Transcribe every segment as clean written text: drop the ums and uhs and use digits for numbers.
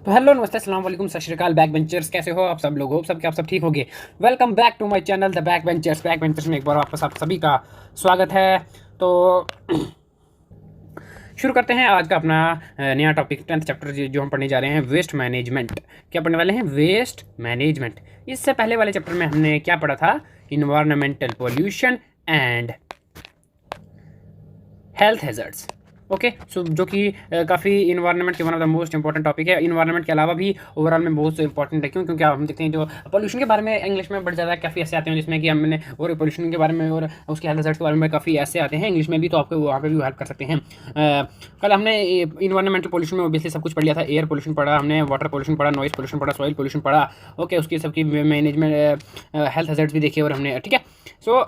तो हेलो नमस्ते अस्सलाम वालेकुम सत श्री अकाल बैक बेंचर्स, कैसे हो आप सब लोग? हो सब ठीक होंगे। Welcome back to my channel the back benchers में एक बार वापस आप सभी का स्वागत है। तो शुरू करते हैं आज का अपना नया टॉपिक, 10th चैप्टर जो हम पढ़ने जा रहे हैं, वेस्ट मैनेजमेंट। क्या पढ़ने वाले हैं? Waste management. इससे पहले वाले चैप्टर में हमने क्या पढ़ा था? Environmental pollution and health hazards. Okay, so जो कि काफ़ी इन्वायरमेंट के one of the most important topic है। इन्वायरमेंट के अलावा भी ओवरऑल में बहुत इंपॉर्टेंट है। क्यों? क्योंकि हम देखते हैं जो पोल्यूशन के बारे में इंग्लिश में बढ़ ज़्यादा काफ़ी ऐसे आते हैं जिसमें कि हमने, और पोल्यूशन के बारे में और उसके हेल्थ हैजर्ड्स के बारे में काफ़ी ऐसे आते हैं इंग्लिश में भी, तो आपको वहाँ पे भी हेल्प कर सकते हैं। कल हमने इन्वायरमेंटल पोल्यूशन में ऑब्वियसली सब कुछ पढ़ लिया था। एयर पोल्यूशन पढ़ा हमने, वाटर पोल्यूशन पढ़ा, नॉइस पोल्यूशन पढ़ा, सॉइल पोल्यूशन पढ़ा। ओके, उसकी सबकी मैनेजमेंट, हेल्थ हैजर्ड्स भी देखे और हमने, ठीक है। सो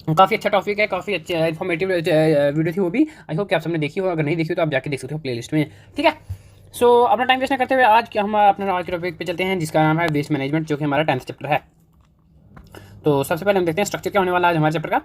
काफ़ी अच्छा टॉपिक है, काफ़ी अच्छा इन्फॉर्मेटिव वीडियो थी वो भी। आई होप कि आप सबने देखी हो, अगर नहीं देखी हो तो आप जाके देख सकते हो प्लेलिस्ट में, ठीक है। सो अपना टाइम वेस्ट ना करते हुए हम अपने आज के टॉपिक पे चलते हैं, जिसका नाम है वेस्ट मैनेजमेंट, जो कि हमारा 10th चैप्टर है। तो सबसे पहले हम देखते हैं स्ट्रक्चर क्या होने वाला है आज हमारे चैप्टर का।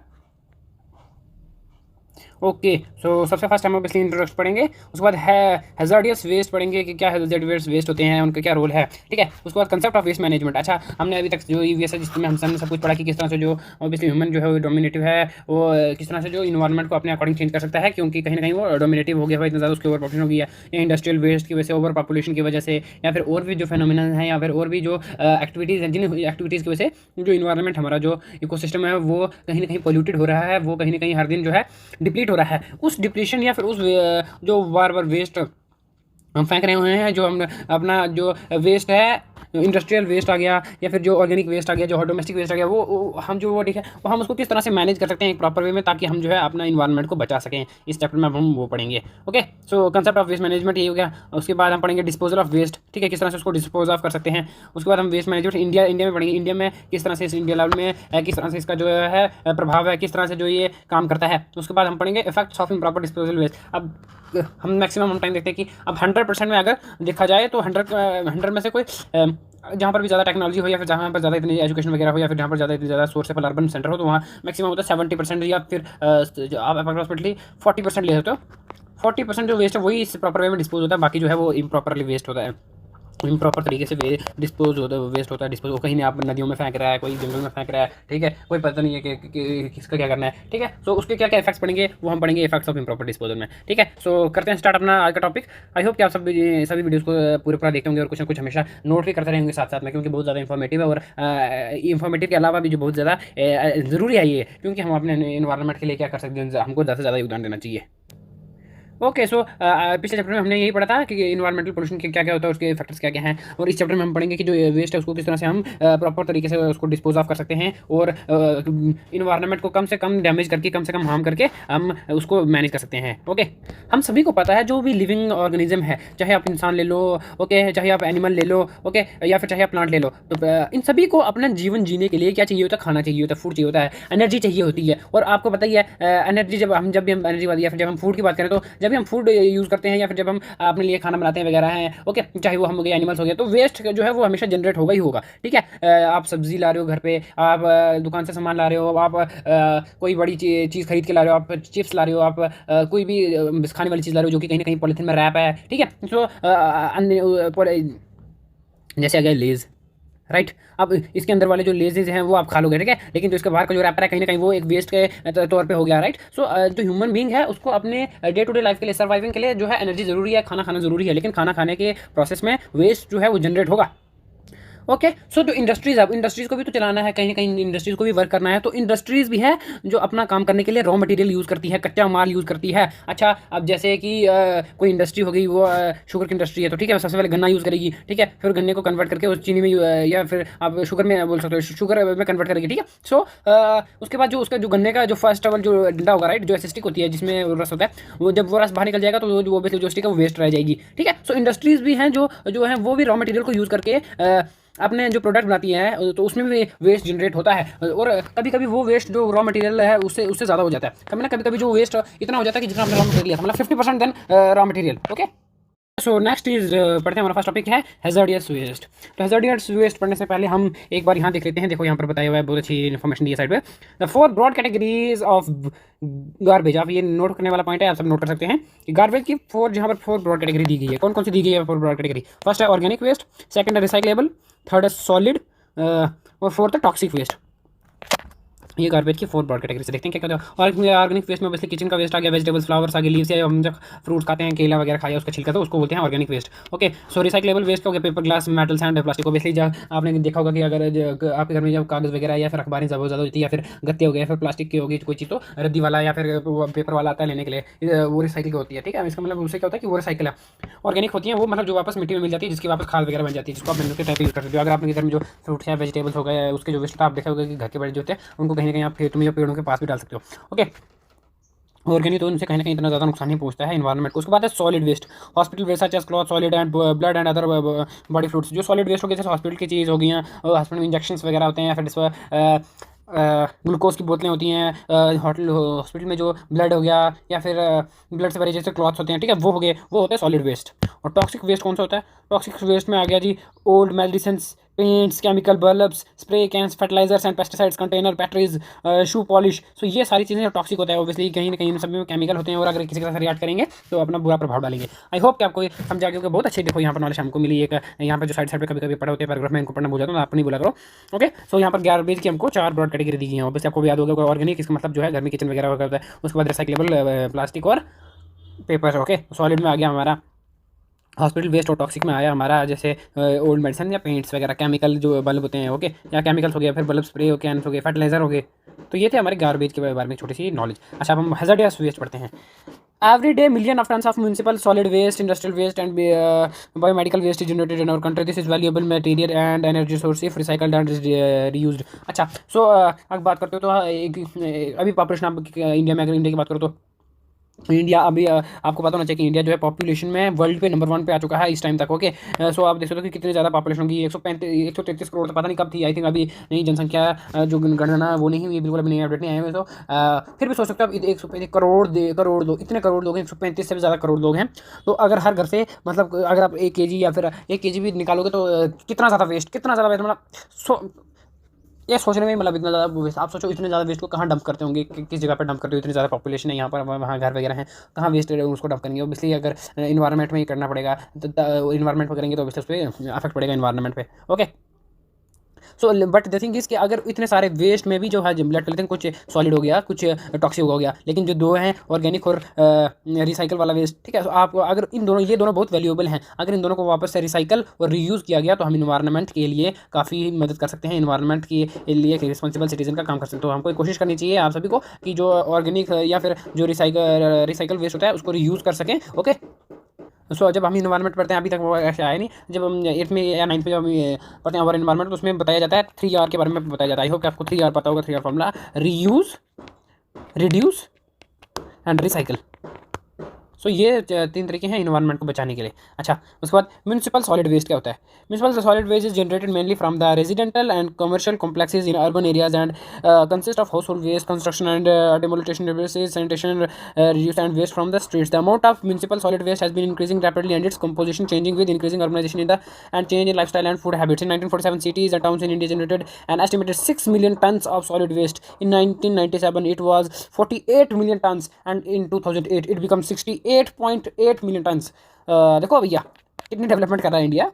ओके, सो सबसे फर्स्ट हम ऑब्वियसली इंट्रोडक्शन पढ़ेंगे, उसके बाद है हैजार्डियस वेस्ट पढ़ेंगे कि क्या हैजार्डियस वेस्ट होते हैं, उनका क्या रोल है, ठीक है। उसके बाद कंसेप्ट ऑफ वेस्ट मैनेजमेंट। अच्छा, हमने अभी तक जो ईवीएस है जिसमें हम सबने सब कुछ पढ़ा कि किस तरह से जो ऑब्वियसली ह्यूमन जो है वो डोमिनेटिव है, वो किस तरह से जो इन्वायरमेंट को अपने अकॉर्डिंग चेंज कर सकता है, क्योंकि कहीं ना कहीं वो डोमिनेटिव हो गया है, इतना ज़्यादा उसकी ओवर पॉपुलेशन हो गई है, या इंडस्ट्रियल वेस्ट की वजह से, ओवर पॉपुलेशन की वजह से, या फिर और भी जो फेनोमिना है, या फिर और भी जो एक्टिविटीज़ हैं, जिन एक्टिविटीज़ की वजह से जो इन्वायरमेंट हमारा जो इकोसिस्टम है वो कहीं ना कहीं पोल्यूटेड हो रहा है, वो कहीं ना कहीं हर दिन जो है डिप्लीट हो रहा है। उस डिप्लीशन या फिर उस जो बार बार वेस्ट हम फेंक रहे हुए हैं, जो हम अपना जो वेस्ट है, इंडस्ट्रियल वेस्ट आ गया, या फिर जो ऑर्गेनिक वेस्ट आ गया, जो डोमेस्टिक वेस्ट आ गया, वो हम जो वो ठीक है वो हम उसको किस तरह से मैनेज कर सकते हैं एक प्रॉपर वे में, ताकि हम जो है अपना इन्वायरमेंट को बचा सकें। इस चैप्टर में हम वो पढ़ेंगे। Okay, so concept of waste management ये हो गया। उसके बाद हम पढ़ेंगे डिस्पोजल ऑफ वेस्ट, ठीक है, किस तरह से उसको डिस्पोज ऑफ कर सकते हैं। उसके बाद हम वेस्ट मैनेजमेंट इंडिया में पढ़ेंगे, इंडिया में किस तरह से, इंडिया लेवल में किस तरह से इसका जो है प्रभाव है, किस तरह से जो ये काम करता है। उसके बाद हम पढ़ेंगे effects of improper disposal waste. अब हम मैक्सिमम हम टाइम देखते हैं कि अब 100% में अगर देखा जाए तो 100 में से कोई जहाँ पर भी ज़्यादा टेक्नोलॉजी हो, या फिर जहाँ पर ज़्यादा इतनी एजुकेशन वगैरह हो, या फिर जहाँ पर ज़्यादा इतनी ज़्यादा सोर्सेबल अर्बन सेंटर हो, तो वहाँ मैक्सिमम होता है 70%, या फिर आप अप्रॉक्सिमेटली 40% ले सकते हो। 40% जो वेस्ट है वही इस प्रॉपर वे में डिस्पोज होता है, बाकी जो है वो इम्प्रॉपरली वेस्ट होता है, इम्प्रॉपर तरीके से डिस्पोज होता है, वेस्ट होता है, डिस्पोज। वो कहीं नहीं, आप नदियों में फेंक रहा है, कोई जंगल में फेंक रहा है, ठीक है, कोई पता नहीं है कि किसका क्या करना है, ठीक है। सो उसके क्या क्या इफेक्ट्स पड़ेंगे वो हम पढ़ेंगे, इफेक्ट्स ऑफ इम्प्रॉपर डिस्पोजल में, ठीक है। सो करते हैं स्टार्ट अपना आज का टॉपिक। आई होप कि आप सभी वीडियोस को पूरा देखते होंगे और कुछ ना कुछ हमेशा नोट भी करते रहेंगे साथ साथ में, क्योंकि बहुत ज़्यादा इन्फॉर्मेटिव है, और इन्फॉर्मेटिव के अलावा भी जो बहुत ज़्यादा ज़रूरी है ये, क्योंकि हम अपने इन्वायरमेंट के लिए क्या कर सकते हैं, हमको ज़्यादा से ज़्यादा योगदान देना चाहिए। ओके, सो पिछले चैप्टर में हमने यही पढ़ा था कि इन्वायरमेंटल पोल्यूशन के क्या क्या होता है, उसके फैक्टर्स क्या क्या हैं, और इस चैप्टर में हम पढ़ेंगे कि जो वेस्ट है उसको किस तरह से हम प्रॉपर तरीके से उसको डिस्पोज ऑफ कर सकते हैं, और इन्वायरमेंट को कम से कम डैमेज करके, कम से कम हार्म करके हम उसको मैनेज कर सकते हैं। ओके, हम सभी को पता है जो भी लिविंग ऑर्गेनिज्म है, चाहे आप इंसान ले लो, ओके, चाहे आप एनिमल ले लो, ओके, या फिर चाहे आप प्लांट ले लो, तो इन सभी को अपना जीवन जीने के लिए क्या चाहिए होता है? खाना चाहिए होता है, फूड चाहिए होता है, एनर्जी चाहिए होती है। और आपको पता ही है एनर्जी, जब भी हम एनर्जी बात, या फिर जब हम फूड की बात करें, तो जब भी हम फूड यूज़ करते हैं, या फिर जब हम अपने लिए खाना बनाते हैं वगैरह हैं, ओके, चाहे वो हम हो गए, एनिमल्स हो गया, तो वेस्ट जो है वो हमेशा जनरेट होगा ही होगा, ठीक है। आप सब्जी ला रहे हो घर पे, आप दुकान से सामान ला रहे हो, आप कोई बड़ी चीज़ खरीद के ला रहे हो, आप चिप्स ला रहे हो, आप कोई भी खाने वाली चीज़ ला रहे हो जो कि कहीं ना कहीं पॉलिथीन में रैप है, ठीक है। सो जैसे आ गया लेज, राइट। अब इसके अंदर वाले जो लेजेज हैं वो आप खा लोगे, ठीक है, लेकिन जो इसके बाहर का जो रैपर है कहीं ना कहीं वो एक वेस्ट के तौर पे हो गया, राइट। सो जो ह्यूमन बीइंग है उसको अपने डे टू डे लाइफ के लिए, सर्वाइविंग के लिए जो है एनर्जी जरूरी है, खाना खाना जरूरी है, लेकिन खाना खाने के प्रोसेस में वेस्ट जो है वो जनरेट होगा। ओके, सो जो इंडस्ट्रीज, अब इंडस्ट्रीज को भी तो चलाना है, कहीं ना कहीं इंडस्ट्रीज को भी वर्क करना है, तो इंडस्ट्रीज भी है जो अपना काम करने के लिए रॉ मटेरियल यूज़ करती है, कच्चा माल यूज़ करती है। अच्छा, अब जैसे कि कोई इंडस्ट्री हो गई, वो शुगर की इंडस्ट्री है, तो ठीक है, सबसे पहले गन्ना यूज़ करेगी, ठीक है, फिर गन्ने को कन्वर्ट करके उस चीनी में या फिर आप शुगर में बोल सकते हो, शुगर में कन्वर्ट करेगी, ठीक है। सो उसके बाद जो उसका जो गन्ने का जो फर्स्ट लेवल जो डंडा होगा, राइट, जो एसिस्टिक होती है जिसमें रस होता है, वो जब वो रस बाहर निकल जाएगा तो वो जो स्टिक है वो वेस्ट रह जाएगी, ठीक है। सो इंडस्ट्रीज भी हैं जो है वो भी रॉ मटेरियल को यूज़ करके अपने जो प्रोडक्ट बनाती हैं, तो उसमें भी वेस्ट जनरेट होता है, और कभी कभी वो वेस्ट जो रॉ मटेरियल है उससे ज़्यादा हो जाता है, कभी ना कभी जो वेस्ट इतना हो जाता है कि जितना हमने रॉ मटेरियल लिया था, मतलब 50% than raw material. Okay, so next is पढ़ते हैं, हमारा फर्स्ट टॉपिक है हैजार्डियस वेस्ट। तो हैजार्डियस वेस्ट पढ़ने से पहले हम एक बार यहाँ देख लेते हैं। देखो यहाँ पर बताया हुआ है, बहुत अच्छी इन्फॉर्मेशन दी है साइड पे। The 4 broad categories of garbage. आप ये नोट करने वाला पॉइंट है, आप सब नोट कर सकते हैं कि गार्बेज की 4, जहाँ पर 4 ब्रॉड कैटेगरी दी गई है। कौन कौन सी दी गई है 4 ब्रॉड कैटेगरी? फर्स्ट है ऑर्गेनिक वेस्ट, सेकंड है रिसाइक्लेबल, थर्ड है सॉलिड, और फोर्थ है टॉक्सिक वेस्ट। ये गार्बेज की 4 ब्रॉड कैटेगरी से देखते हैं क्या क्या होता है। ऑर्गेनिक वेस्ट में ऑब्वियसली किचन का वेस्ट आ गया, वेजिटेबल्स, फ्लावर्स आ गए, लीव्स या हम जब फ्रूट्स खाते हैं, केला वगैरह खाया उसका छिलका, तो उसको बोलते हैं ऑर्गेनिक वेस्ट। ओके, सो रिसाइक्लेबल वेस्ट हो गया paper, glass, metals and plastic. Obviously जब आपने देखा होगा कि अगर आपके घर में जब कागज़ वगैरह या फिर अखबारें ज़्यादा होती है, या फिर गत्ते हो गए, या फिर प्लास्टिक की होगी कोई चीज़, तो रद्दी वाला या फिर पेपर वाला आता है लेने के लिए, वो रिसाइकिल होती है। ठीक है, इसका मतलब उससे क्या होता है कि वो रिसाइकिल है। ऑर्गेनिक होती है वो मतलब जो वापस मिट्टी में मिल जाती है, जिसकी वापस खाद वगैरह बन जाती है, जिसको आप मेन्यू के टाइप यूज़ कर सकते हो। अगर आपके घर में जो फ्रूट्स या वेजिटेबल्स हो गए, उसके जो वेस्ट आप देखा होगा कि घर के बड़े जो होते हैं उनको कहीं ना कहीं आप खेतों में या पेड़ों के पास भी डाल सकते हो। ओके, ऑर्गेनिक तो उनसे कहीं ना कहीं इतना ज़्यादा नुकसान नहीं पहुंचता है इन्वायरमेंट को। उसके बाद है solid waste. Hospital waste such as cloth, solid and blood and other body fluids. जो सॉलिड वेस्ट हो गए, जैसे हॉस्पिटल की चीज़ हो गई हैं, हॉस्पिटल में इंजेक्शंस वगैरह होते हैं, या फिर ग्लूकोज की बोतलें होती हैं, होटल हॉस्पिटल में जो ब्लड हो गया, या फिर ब्लड से भरे जैसे क्लॉथ्स होते हैं, ठीक है, वो हो गए, वो होता है सॉलिड वेस्ट। और टॉक्सिक वेस्ट कौन सा होता है? टॉक्सिक वेस्ट में आ गया जी old medicines, paints, chemical bulbs, spray cans, fertilisers and pesticides, container, batteries, shoe polish. So ये सारी चीज़ें टॉक्सिक होता है। ऑब्वियसली कहीं ना कहीं सब में केमिकल होते हैं, और अगर किसी के साथ रिएक्ट करेंगे तो अपना बुरा प्रभाव डालेंगे। आई होप कि आपको समझा, क्योंकि बहुत अच्छी देखो यहाँ पर नॉलेज हमको मिली। एक यहाँ पर जो साइड साइड पे कभी कभी पढ़े होते हैं पैराग्राफ में, इनको पढ़ना भूल जाता हूँ, आप नहीं बोला करो। ओके, सो यहाँ पर गार्बेज की हमको 4 ब्रॉड कैटेगरी दी गई है। बस आपको याद होगा ऑर्गेनिक, इसका मतलब जो है घर में किचन वगैरह होता है। उसके बाद रिसाइक्लेबल, प्लास्टिक और पेपर। ओके, सॉलिड में आ गया हमारा हॉस्पिटल वेस्ट, और टॉक्सिक में आया हमारा जैसे ओल्ड मेडिसिन या पेंट्स वगैरह, केमिकल जो बल्ब होते हैं, ओके, या केमिकल्स हो गया, फिर बल्ब, स्प्रे हो, कैंस हो गए, फर्टिलाइजर हो गए। तो ये थे हमारे गार्बेज के बारे में छोटी सी नॉलेज। अच्छा, अब हम हैजार्डियस वेस्ट पढ़ते हैं। Every day million of tons of municipal solid waste, industrial waste and biomedical waste is generated in our country. This is valuable material and energy source if recycled and reused. अच्छा, so अगर बात करते हो तो अभी population आप India में, अगर इंडिया की बात करो तो इंडिया अभी आपको पता होना चाहिए कि इंडिया जो है पॉपुलेशन में वर्ल्ड पे नंबर 1 पे आ चुका है इस टाइम तक। ओके, सो आप देख सकते हो कि कितनी ज़्यादा पॉपुलेशन होगी। 133 करोड़, तो पता नहीं कब थी, आई थिंक अभी नई जनसंख्या जो गणना वो नहीं हुई, बिल्कुल अभी नई अपडेट नहीं आए हुए। तो फिर भी सोच सकते हो आप 135 करोड़ लोग, इतने करोड़ लोग हैं, 135 से भी ज़्यादा करोड़ लोग हैं। तो अगर हर घर से मतलब अगर आप 1 kg या फिर 1 kg भी निकालोगे तो कितना ज़्यादा वेस्ट, मतलब ये सोचने में मतलब इतना ज़्यादा वेस्ट। आप सोचो इतने ज़्यादा वेस्ट को कहाँ डंप करते होंगे, किस जगह पर डंप करते हो? इतनी ज़्यादा पॉपुलेशन है यहाँ पर, वहाँ घर वगैरह हैं, कहाँ वेस्ट उसको डंप करेंगे? ऑब्वियसली अगर इन्वायरमेंट में ही करना पड़ेगा, तो इन्वायरमेंट पर करेंगे तो ऑब्वियसली उस पर अफेक्ट पड़ेगा इन्वायरमेंट पे। Okay, so but the thing is कि अगर इतने सारे वेस्ट में भी जो है ब्लड कर लेते हैं, कुछ सॉलिड हो गया, कुछ टॉक्सिक हो गया, लेकिन जो दो हैं ऑर्गेनिक और रिसाइकल वाला वेस्ट, ठीक है, तो आप अगर इन दोनों, ये दोनों बहुत वैल्यूएबल हैं, अगर इन दोनों को वापस से रिसाइकल और रीयूज़ किया गया तो हम इन्वायरमेंट के लिए काफ़ी मदद कर सकते हैं, इन्वायरमेंट के लिए एक रिस्पॉन्सिबल सिटीजन का काम कर सकते हैं। तो हमको कोशिश करनी चाहिए आप सभी को कि जो ऑर्गेनिक या फिर जो रिसाइकल वेस्ट होता है उसको रीयूज़ कर सकें। ओके, सो जब हम इन्वायरमेंट पढ़ते हैं, अभी तक वो ऐसे आया नहीं, जब हम 8th में या 9th में जब हम पढ़ते हैं ओवर इन्वायरमेंट, तो उसमें बताया जाता है 3R के बारे में बताया जाता है। आई होप कि आपको 3R पता होगा। 3R formula: reuse, reduce and recycle. So ये 3 तरीके हैं इन्वायरमेंट को बचाने के लिए। अच्छा, उसके बाद म्यूनिसिपल सॉलिड वेस्ट क्या होता है? Municipal solid waste is generated mainly from the residential and commercial complexes in urban areas and consist of household waste, construction and demolition debris, sanitation, reuse and waste from the streets. The amount of municipal solid waste has been increasing rapidly and its composition changing with increasing urbanization and change in lifestyle and food habits. In 1947, cities and towns in India generated an estimated 6 million tons of solid waste. In 1997, it was 48 million tons, and in 2008, it became 68.8 million tons. देखो भैया कितनी development कर रहा है India.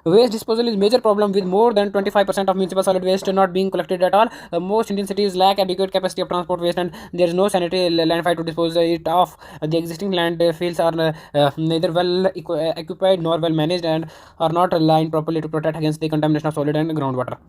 Waste disposal is major problem with more than 25% of municipal solid waste not being collected at all. Most Indian cities lack adequate capacity of transport waste, and there is no sanitary landfill to dispose it of. The existing landfills are neither well equipped nor well managed and are not aligned properly to protect against the contamination of solid and groundwater.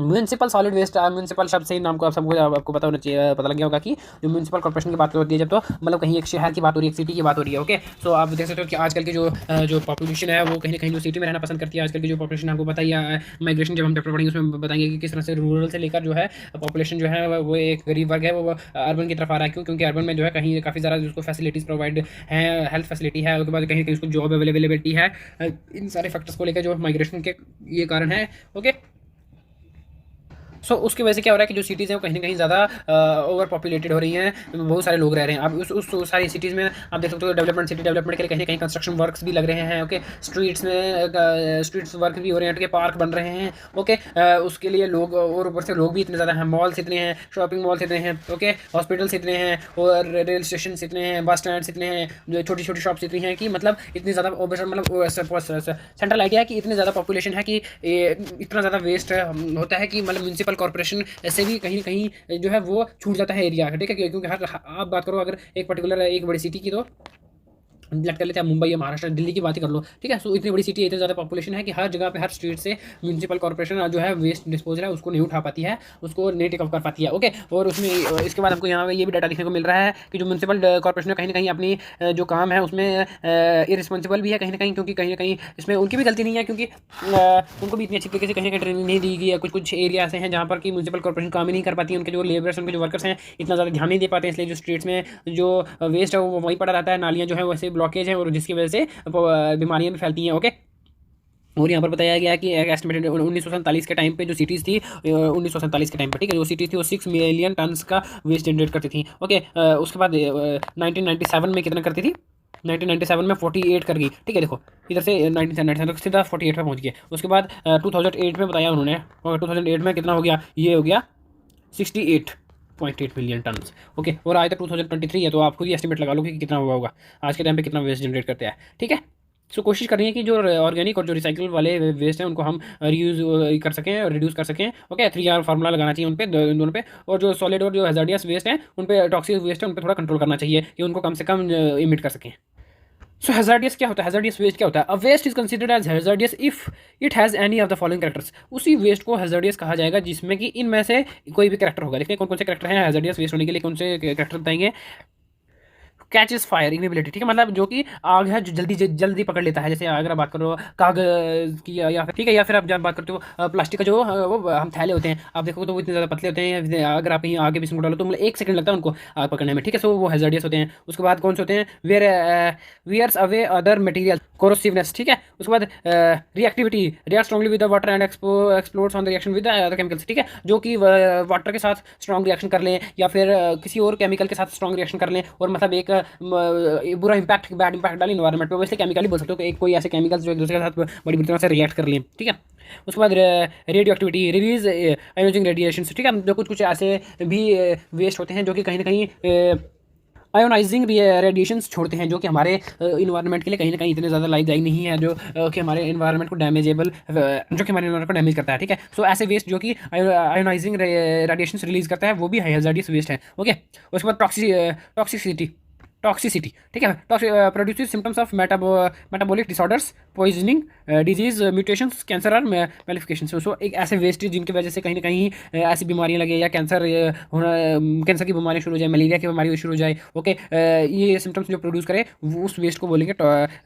Municipal solid waste, municipal शब्द से ही नाम को आप सबको आपको पता होना चाहिए, पता लग गया होगा कि जो म्यूनसिपल कॉर्पोरेशन की बात होती है जब, तो मतलब कहीं एक शहर की बात हो रही है, एक सिटी की बात हो रही है। ओके, सो आप देख सकते हो कि आजकल की जो पॉपुलेशन है वो कहीं ना कहीं जो सिटी में रहना पसंद करती है। आजकल की जो पॉपुलेशन आपको बताइए, माइग्रेशन जब हम चैप्टर पढ़ेंगे उसमें बताएंगे कि किस तरह से रूरल से लेकर जो है पॉपुलेशन जो है वो एक गरीब वर्ग है वो अर्बन की तरफ आ रहा है। क्यों? क्योंकि अर्बन में जो है कहीं काफ़ी ज़्यादा उसको फैसिलिटीज़ प्रोवाइड हैं, हेल्थ फैसिलिटी है, उसके बाद कहीं कहीं उसको जॉब अवेलेबिलिटी है। इन सारे फैक्टर्स को लेकर जो माइग्रेशन के ये कारण है। ओके, सो उसकी वजह से क्या हो रहा है कि जो सिटीज़ हैं वो कहीं ना कहीं ज़्यादा ओवर पॉपुलेटेड हो रही हैं, बहुत सारे लोग रह रहे हैं। अब उस सारी सिटीज़ में आप देख सकते हो डेवलपमेंट, सिटी डेवलपमेंट के लिए कहीं ना कहीं कंस्ट्रक्शन वर्क्स भी लग रहे हैं। ओके, स्ट्रीट्स वर्क भी हो रहे हैं, ठीक है, पार्क बन रहे हैं। ओके, उसके लिए लोग, और ऊपर से लोग भी इतने ज़्यादा हैं, मॉल्स इतने हैं, शॉपिंग मॉल्स इतने हैं, ओके, हॉस्पिटल्स इतने हैं, और रेल स्टेशन इतने हैं, बस स्टैंड्स इतने हैं, जो छोटी छोटी शॉप्स इतनी हैं कि मतलब इतनी ज़्यादा मतलब सेंट्रल आइडिया है कि इतनी ज़्यादा पॉपुलेशन है कि इतना ज़्यादा वेस्ट होता है कि मतलब म्यूनसिपल कॉर्पोरेशन से भी कहीं ना कहीं जो है वो छूट जाता है एरिया, ठीक है, क्योंकि हर आप बात करो अगर एक पर्टिकुलर एक बड़ी सिटी की, तो लट कर लेते हैं मुंबई या महाराष्ट्र, दिल्ली की बात ही कर लो, ठीक है। सो इतनी बड़ी सिटी है, इतनी ज़्यादा पॉपुलेशन है कि हर जगह पे, हर स्ट्रीट से म्यूनसिपल कॉर्पोरेशन जो है वेस्ट डिस्पोजल है उसको नहीं उठा पाती है, उसको नहीं टेक अप कर पाती है। ओके, और उसमें इसके बाद हमको यहाँ पे ये भी डाटा देखने को मिल रहा है कि जो म्यूनसिपल कॉर्पोरेशन है कहीं ना कहीं अपनी जो काम है उसमें इरिस्पॉन्सिबल भी है कहीं ना कहीं इसमें उनकी भी गलती नहीं है, क्योंकि उनको भी इतनी अच्छी तरीके से कहीं ना कहीं ट्रेनिंग नहीं दी गई है। कुछ कुछ एरिया ऐसे हैं जहाँ पर कि म्यूनसिपल कॉर्पोरेशन काम ही नहीं कर पाती है, उनके जो लेबर्स, उनके जो वर्कर्स हैं इतना ज़्यादा ध्यान नहीं दे पाते हैं, इसलिए जो स्ट्रीट्स में जो वेस्ट है वो वहीं पड़ा रहता है, नालियाँ जो है वैसे ब्लॉकेज है, और जिसकी वजह से बीमारियां भी फैलती हैं। ओके, और यहाँ पर बताया गया कि एक एस्टिमेटेड 1947 के टाइम पे जो सिटीज़ थी, 1947 के टाइम पे, ठीक है, जो सिटीज़ थी वो 6 मिलियन टन्स का वेस्ट जनरेट करती थी। ओके, उसके बाद 1997 में कितना करती थी, 1997 में 48 कर गई, ठीक है। देखो इधर से 1997 तक सीधा 48 पे पहुँच गया। उसके बाद 2008 में बताया उन्होंने, और 2008 में कितना हो गया, ये हो गया 68.8 मिलियन टन। ओके, और आज तक 2023 है, तो आप खुद ही एस्टिमेट लगा लो कि कितना हुआ होगा, आज के टाइम पे कितना वेस्ट जनरेट करते हैं, ठीक है। सो कोशिश कर रही है कि जो ऑर्गेनिक और जो रिसाइकल वाले वेस्ट हैं उनको हम रीयूज़ कर सकें और रिड्यूस कर सकें। ओके, 3R फार्मूला लगाना चाहिए उन पे, इन दोनों पे, और जो सॉलिड और जो हैजार्डियस वेस्ट हैं उन पे, टॉक्सिक वेस्ट है उन पे थोड़ा कंट्रोल करना चाहिए कि उनको कम से कम इमिट कर सकें। सो हैजार्डियस क्या होता है, हैजार्डियस वेस्ट क्या होता है? A waste is considered as hazardous if it has any of the following characters. उसी वेस्ट को हैजार्डियस कहा जाएगा जिसमें कि इनमें से कोई भी कैरेक्टर होगा। देखिए कौन कौन से कैरेक्टर हैं हैजार्डियस वेस्ट होने के लिए, कौन से कैरेक्टर बताएंगे। कैचेस फायर इग्निबिलिटी, ठीक है, मतलब जो कि आग है जो जल्दी पकड़ लेता है। जैसे अगर आप बात करो कागज की, या फिर ठीक है, या फिर आप जब बात करते हो प्लास्टिक का जो वो हम थैले होते हैं, आप देखो तो वो इतने ज़्यादा पतले होते हैं, अगर आप कहीं आगे भी डालो तो मतलब 1 सेकंड लगता है उनको आग पकड़ने में, ठीक है। सो वो हैजार्डियस होते हैं। उसके बाद कौन से होते हैं, वियर्स अवे अदर मटेरियल, कोरोसिवनेस, ठीक है। उसके बाद reactivity, react strongly with the water and explodes on the reaction with other chemicals, ठीक है, जो कि वाटर के साथ स्ट्रॉन्ग रिएक्शन कर लें या फिर किसी और केमिकल के साथ स्ट्रॉन्ग रिएक्शन कर लें, और मतलब एक बुरा इंपैक्ट, बैड इंपैक्ट डाले इन्वायरमेंट पे। वैसे केमिकल ही बोल सकते हो कि कोई ऐसे केमिकल्स जो एक दूसरे के साथ बड़ी बुरी तरह से रिएक्ट कर लें, ठीक है। उसके बाद radioactivity, release ionising radiation, ठीक है, जो कुछ कुछ ऐसे भी वेस्ट होते हैं जो कि कहीं ना कहीं आयोनाइजिंग रेडिएशंस छोड़ते हैं, जो कि हमारे इन्वायरमेंट के लिए कहीं ना कहीं इतने ज़्यादा लाइफदायक नहीं है, जो कि हमारे इन्वायरमेंट को डैमेजेबल, जो कि हमारे इन्वायरमेंट को डैमेज करता है, ठीक है। सो ऐसे वेस्ट जो कि आयोनाइजिंग रेडिएशंस रिलीज करता है वो भी हैजार्डियस वेस्ट है। ओके, उसके बाद टॉक्सिसिटी, ठीक है, produces symptoms of metabolic disorders, poisoning, disease, mutations, cancer और मेलिफिकेशन। सो एक ऐसे वेस्ट जिनकी वजह से कहीं ना कहीं ऐसी बीमारियां लगे, या कैंसर होना, कैंसर की बीमारी शुरू हो जाए, मलेरिया की बीमारी शुरू हो जाए। ओके, ये सिम्टम्स जो प्रोड्यूस करे वो उस वेस्ट को बोलेंगे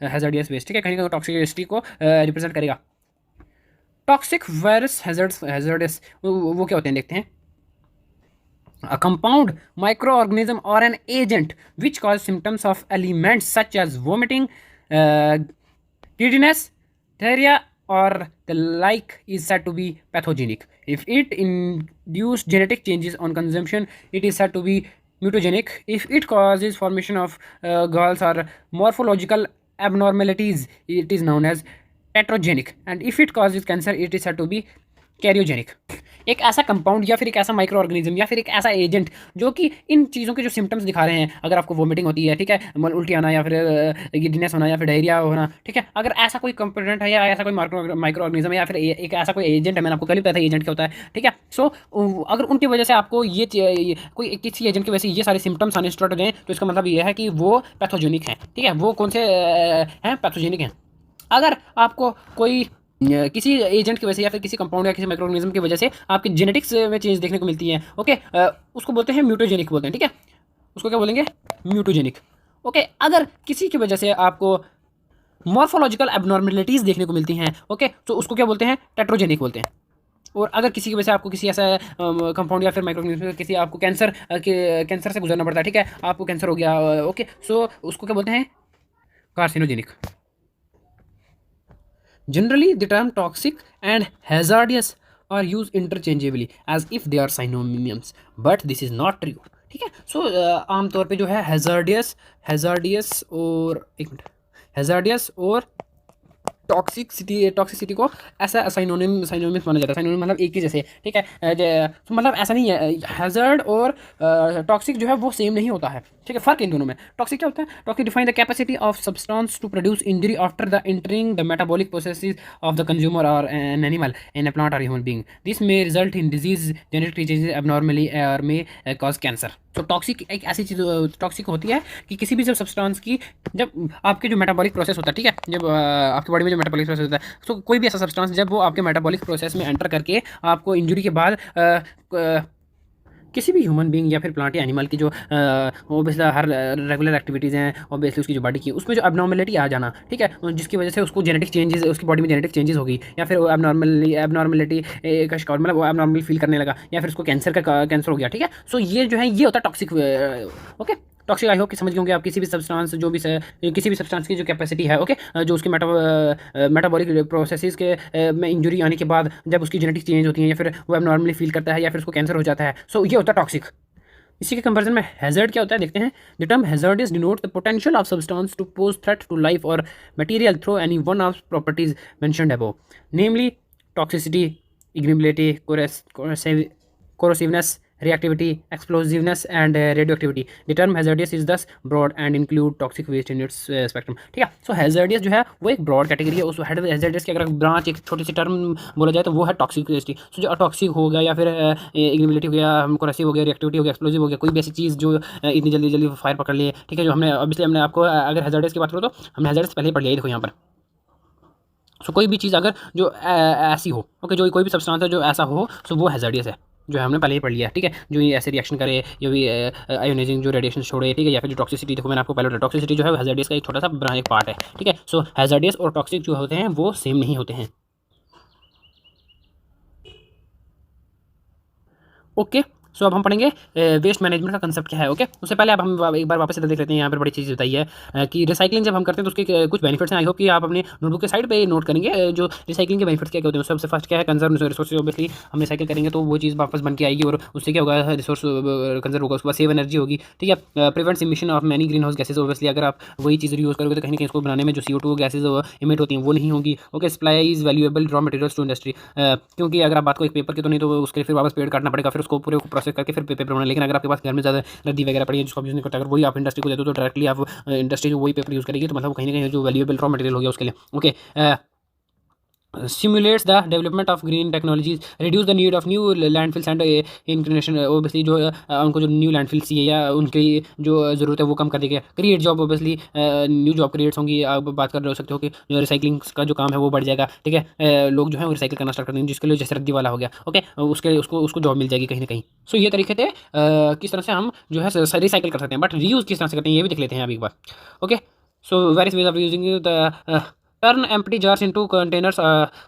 हैजार्डियस वेस्ट, ठीक है, कहीं ना कहीं टॉक्सिसिटी को रिप्रेजेंट करेगा। टॉक्सिक वायरस हैजार्डस वो क्या होते हैं देखते हैं। A compound, microorganism, or an agent which cause symptoms of ailments such as vomiting, uh, giddiness, diarrhea, or the like is said to be pathogenic. If it induces genetic changes on consumption, it is said to be mutagenic. If it causes formation of galls or morphological abnormalities, it is known as tetragenic. And if it causes cancer, it is said to be cariogenic. एक ऐसा compound या फिर एक ऐसा micro organism या फिर एक ऐसा एजेंट जो कि इन चीज़ों के जो सिम्टम्स दिखा रहे हैं, अगर आपको वोमिटिंग होती है, ठीक है, उल्टी आना, या फिर गिडनेस होना, या फिर डायरिया होना, ठीक है, अगर ऐसा कोई कंपोनेंट है या ऐसा कोई माइक्रो ऑर्गेनिज्म है या फिर एक ऐसा कोई एजेंट है, मैंने आपको कल ही बताया था एजेंट क्या होता है, ठीक है। सो अगर उनकी वजह से आपको ये कोई किसी एजेंट की वजह से ये सारे सिम्टम्स आने स्टार्ट हो जाएँ, तो इसका मतलब ये है कि वो पैथोजेनिक है, ठीक है। वो कौन से हैं, पैथोजेनिक हैं। अगर आपको कोई किसी एजेंट की वजह से या फिर किसी कंपाउंड या किसी माइक्रोऑर्गेनिज्म की वजह से आपकी जेनेटिक्स में चेंज देखने को मिलती है, ओके, उसको बोलते हैं म्यूटोजेनिक बोलते हैं, ठीक है, उसको क्या बोलेंगे, म्यूटोजेनिक। ओके, अगर किसी की वजह से आपको मॉर्फोलॉजिकल एबनॉर्मेलिटीज़ देखने को मिलती हैं, ओके, तो उसको क्या बोलते हैं, टेट्रोजेनिक बोलते हैं। और अगर किसी की वजह से आपको किसी ऐसा कंपाउंड या फिर माइक्रोऑर्गेनिज्म किसी आपको कैंसर से गुजरना पड़ता है, ठीक है, आपको कैंसर हो गया, ओके, सो उसको क्या बोलते हैं, carcinogenic. Generally, the term toxic and hazardous are use interchangeably as if they are synonyms, but this is not true. ठीक है, सो आमतौर पे जो है हैजार्डियस, हैजार्डियस और एक मिनट, हैजार्डियस और टॉक्सिसिटी को ऐसा साइनोनिम्स माना जाता है। साइनोनिम मतलब एक ही जैसे। ठीक है, तो मतलब ऐसा नहीं है, हैजर्ड और टॉक्सिक जो है वो सेम नहीं होता है। ठीक है, फर्क इन दोनों में। टॉक्सिक क्या होता है? Toxic define the capacity of substance to produce injury after the entering the metabolic processes of the consumer और an animal in a plant और human being. This may result in disease, genetic changes abnormally और may cause cancer. तो toxic एक ऐसी चीज़ toxic होती है कि किसी भी जब सब्सटेंस की, जब आपके जो मेटाबॉलिक प्रोसेस होता है, ठीक है, जब आपकी बॉडी में जो मेटाबॉलिक प्रोसेस होता है, तो कोई भी ऐसा सब्सटेंस जब वो आपके मेटाबॉलिक प्रोसेस में एंटर करके आपको इंजरी के बाद किसी भी ह्यूमन बीइंग या फिर प्लांट या एनिमल की जो ओबियसली हर रेगुलर एक्टिविटीज़ हैं, ओबियसली उसकी जो बॉडी की उसमें जो एबनॉर्मेलिटी आ जाना, ठीक है, जिसकी वजह से उसको जेनेटिक चेंजेस, उसकी बॉडी में जेनेटिक चेंजेस होगी, या फिर वो एबनॉर्मेलिटी का शिकार, मतलब वो एबनॉर्मल फील करने लगा, या फिर उसको कैंसर हो गया। ठीक है, सो ये जो है ये होता है toxic. Okay, toxic I hope कि समझ गए होंगे आप। किसी भी सब्सटेंस जो भी किसी भी सब्सटेंस की जो कैपेसिटी है, ओके, जो उसके मेटाबॉलिक प्रोसेसेस के में इंजरी आने के बाद जब उसकी जेनेटिक चेंज होती है, या फिर वो एबनॉर्मली फील करता है, या फिर उसको कैंसर हो जाता है, सो ये होता है टॉक्सिक। इसी के कंपैरिजन में हैजर्ड क्या होता है देखते हैं। The term hazard is denote the potential of substance to pose threat to life और material through any one of properties mentioned above, namely toxicity, ignitability, corrosiveness, reactivity, explosiveness and radioactivity. The term hazardous is thus broad and include toxic waste in its spectrum. ठीक है, सो hazardous जो है वो एक broad category है। उस hazardous की अगर ब्रांच एक छोटी सी टर्म बोला जाए तो वो है टॉक्सिक वेस्ट। सो जो टॉक्सिक हो गया, या फिर इग्निबिलिटी हो गया, कोरेसिव हो गया, रिएक्टिविटी हो गया, एक्सप्लोजिव हो गया, कोई भी ऐसी चीज़ जो इतनी जल्दी जल्दी फायर पकड़ लिए, ठीक है, जो हमने ऑब्वियसली हमने आपको अगर hazardous की बात करो तो हमने hazardous पहले ही पढ़ लिया। देखो यहाँ पर, सो कोई भी चीज़ अगर जो ऐसी हो, ओके, जो कोई भी सब्सटेंस है जो ऐसा हो, सो वो हैजर्डियस है, जो हमने पहले ही पढ़ लिया। ठीक है, जो ये ऐसे रिएक्शन करे, जो भी आयोनाइजिंग जो रेडिएशन छोड़े, ठीक है, या फिर जो टॉक्सिसिटी, देखो मैंने आपको पहले टॉक्सिसिटी जो है हैजर्डियस का एक छोटा सा एक पार्ट है। ठीक है, सो हैजर्डियस और टॉक्सिक जो होते हैं वो सेम नहीं होते हैं। ओके, सो अब हम पढ़ेंगे वेस्ट मैनेजमेंट का कंसेप्ट क्या है। ओके, उससे पहले अब हम एक बार वापस से देख लेते हैं। यहाँ पर बड़ी चीज़ बताई है कि रिसाइकलिंग जब हम करते हैं तो उसके कुछ बेनिफिट्स हैं। आई होप कि आप अपने नोटबुक के साइड पे नोट करेंगे जो रिसाइकलिंग के बेनिफिट्स क्या होते हैं। सबसे फर्स्ट क्या है, कंजर्व रिसोर्स। ऑब्वियसली हम रिसाइकिल करेंगे तो वो चीज़ वापस बन के आएगी और उससे क्या होगा, रिसोर्स कंजर्व होगा, उसके बाद सेव एनर्जी होगी। ठीक है, prevents emission of many green house gases. Obviously अगर आप वही चीज़ यूज़ करोगे तो कहीं ना कहीं उसको बनाने में जो CO2 गैसेज इमिट होती हैं वो नहीं होगी। Okay, supply is valuable raw materials to industry, क्योंकि अगर आप बात को एक पेपर की तो नहीं, तो उसके लिए फिर वापस पेड़ काटना पड़ेगा, फिर उसको पूरे प्रोसेस करके फिर पेपर बनाना। लेकिन अगर आपके पास घर में ज़्यादा रद्दी वगैरह पड़ी है जिसको आप यूज़ नहीं करते, अगर वही आप इंडस्ट्री को देते हो तो डायरेक्टली आप इंडस्ट्री जो वही पेपर यूज़ करेगी, तो मतलब कहीं ना कहीं जो वैल्यूएबल रॉ मटेरियल हो गया उसके लिए। Okay, stimulates the development of green technologies, reduce the need of new landfills and inclination। obviously जो उनको जो न्यू लैंडफिल्स चाहिए या उनकी जो ज़रूरत है वो कम कर देगा। Create job, obviously new job creates होंगी। आप बात कर सकते हो कि जो रिसाइकलिंग का जो काम है वो बढ़ जाएगा। ठीक है, लोग जो है वो रिसाइकिल करना स्टार्ट कर देंगे, जिसके लिए जैसे रद्दी वाला हो गया, ओके, उसके उसको जॉब मिल जाएगी कहीं ना कहीं। सो ये तरीके थे किस तरह से हम जो है रिसाइकिल कर सकते हैं, बट रीयूज़ किस तरह से करते हैं ये भी देख लेते हैं अभी एक बार। Okay, so various ways of using the turn empty jars into containers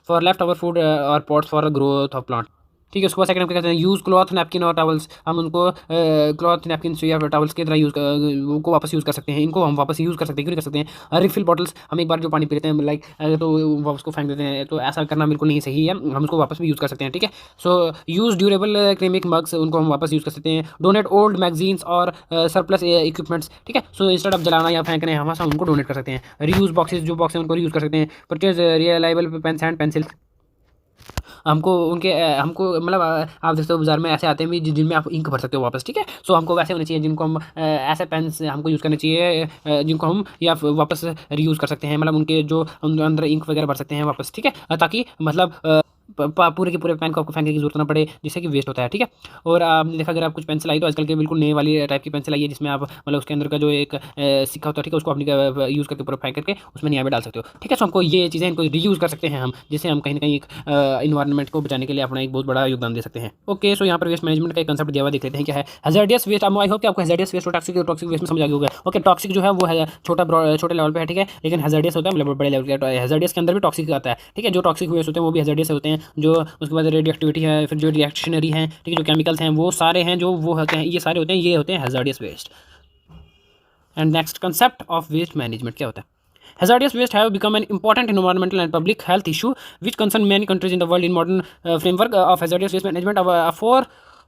for left over food और pots for growth of plant. ठीक है, उसके बाद सेकंड क्या कहते हैं, यूज़ क्लॉथ नैपकिन और टॉवल्स। हम उनको क्लॉथ नैपकिन या टॉवल्स की तरह को वापस यूज़ कर सकते हैं। इनको हम वापस यूज़ कर सकते हैं, क्यों नहीं कर सकते हैं। रिफिल बॉटल्स, हम एक बार जो पानी पीते हैं लाइक तो वापस को फेंक देते हैं, तो ऐसा करना बिल्कुल नहीं सही है। हम उसको वापस भी यूज़ कर सकते हैं। ठीक है, सो यूज़ ड्यूरेबल क्रेमिक मग्स, उनको हम वापस यूज़ कर सकते हैं। डोनेट ओल्ड मैगजीन्स और सरप्लस इक्विपमेंट्स। ठीक है, सो इंस्टेड ऑफ जलाना या फेंकने हम उनको डोनेट कर सकते हैं। रीयूज़ बॉक्सेस, जो बॉक्स हैं उनको रीयूज़ कर सकते हैं। Purchase reliable pens and pencils, हमको मतलब आप देखते हो बाजार में ऐसे आते हैं भी जिनमें आप इंक भर सकते हो वापस। ठीक है, सो हमको वैसे होने चाहिए जिनको हम ऐसे पेन्स हमको यूज़ करने चाहिए जिनको हम या वापस रीयूज़ कर सकते हैं, मतलब उनके जो अंदर इंक वगैरह भर सकते हैं वापस। ठीक है, ताकि मतलब पूरे के पूरे पेन को आपको फेंकने की जरूरत ना पड़े, जिससे कि वेस्ट होता है। ठीक है, और आपने देखा अगर आप कुछ पेंसिल आई तो आजकल के बिल्कुल नए वाली टाइप की पेंसिल आई है, जिसमें आप मतलब उसके अंदर का जो एक सिक्का होता है, ठीक है, उसको अपनी यूज़ करके पूरा फेंक करके उसमें निया में डाल सकते हो। ठीक है, सो हमको ये चीज़ें इनको रीयूज़ कर सकते हैं हम, जिससे हम कहीं ना कहीं एक इन्वायरमेंट को बचाने के लिए अपना एक बहुत बड़ा योगदान दे सकते हैं। ओके, सो यहाँ पर वेस्ट मैनेजमेंट का एक कंसेप्ट दिया हुआ, देख लेते हैं क्या है हैजर्डियस वेस्ट। आई होप कि आपको हैजर्डियस वेस्ट और टॉक्सिक वेस्ट में समझ आ गया होगा। ओके, टॉक्सिक जो है वो है छोटे लेवल पे है, ठीक है, लेकिन हैजर्डियस होता है मतलब बड़े लेवल का। हैजर्डियस के अंदर भी टॉक्सिक आता है। ठीक है, जो टॉक्सिक वेस्ट होते हैं वो भी हैजर्डियस होते हैं। जो उसके बाद रेडियो एक्टिविटी है, फिर जो रिएक्शनरी है, ठीक है, जो केमिकल्स हैं वो सारे हैं जो वो होते हैं, ये सारे होते हैं, ये होते हैं hazardous waste. And next concept of waste management क्या होता है। Hazardous waste have become an important environmental and public health issue which concern many countries in the world. In modern framework of hazardous waste management, a four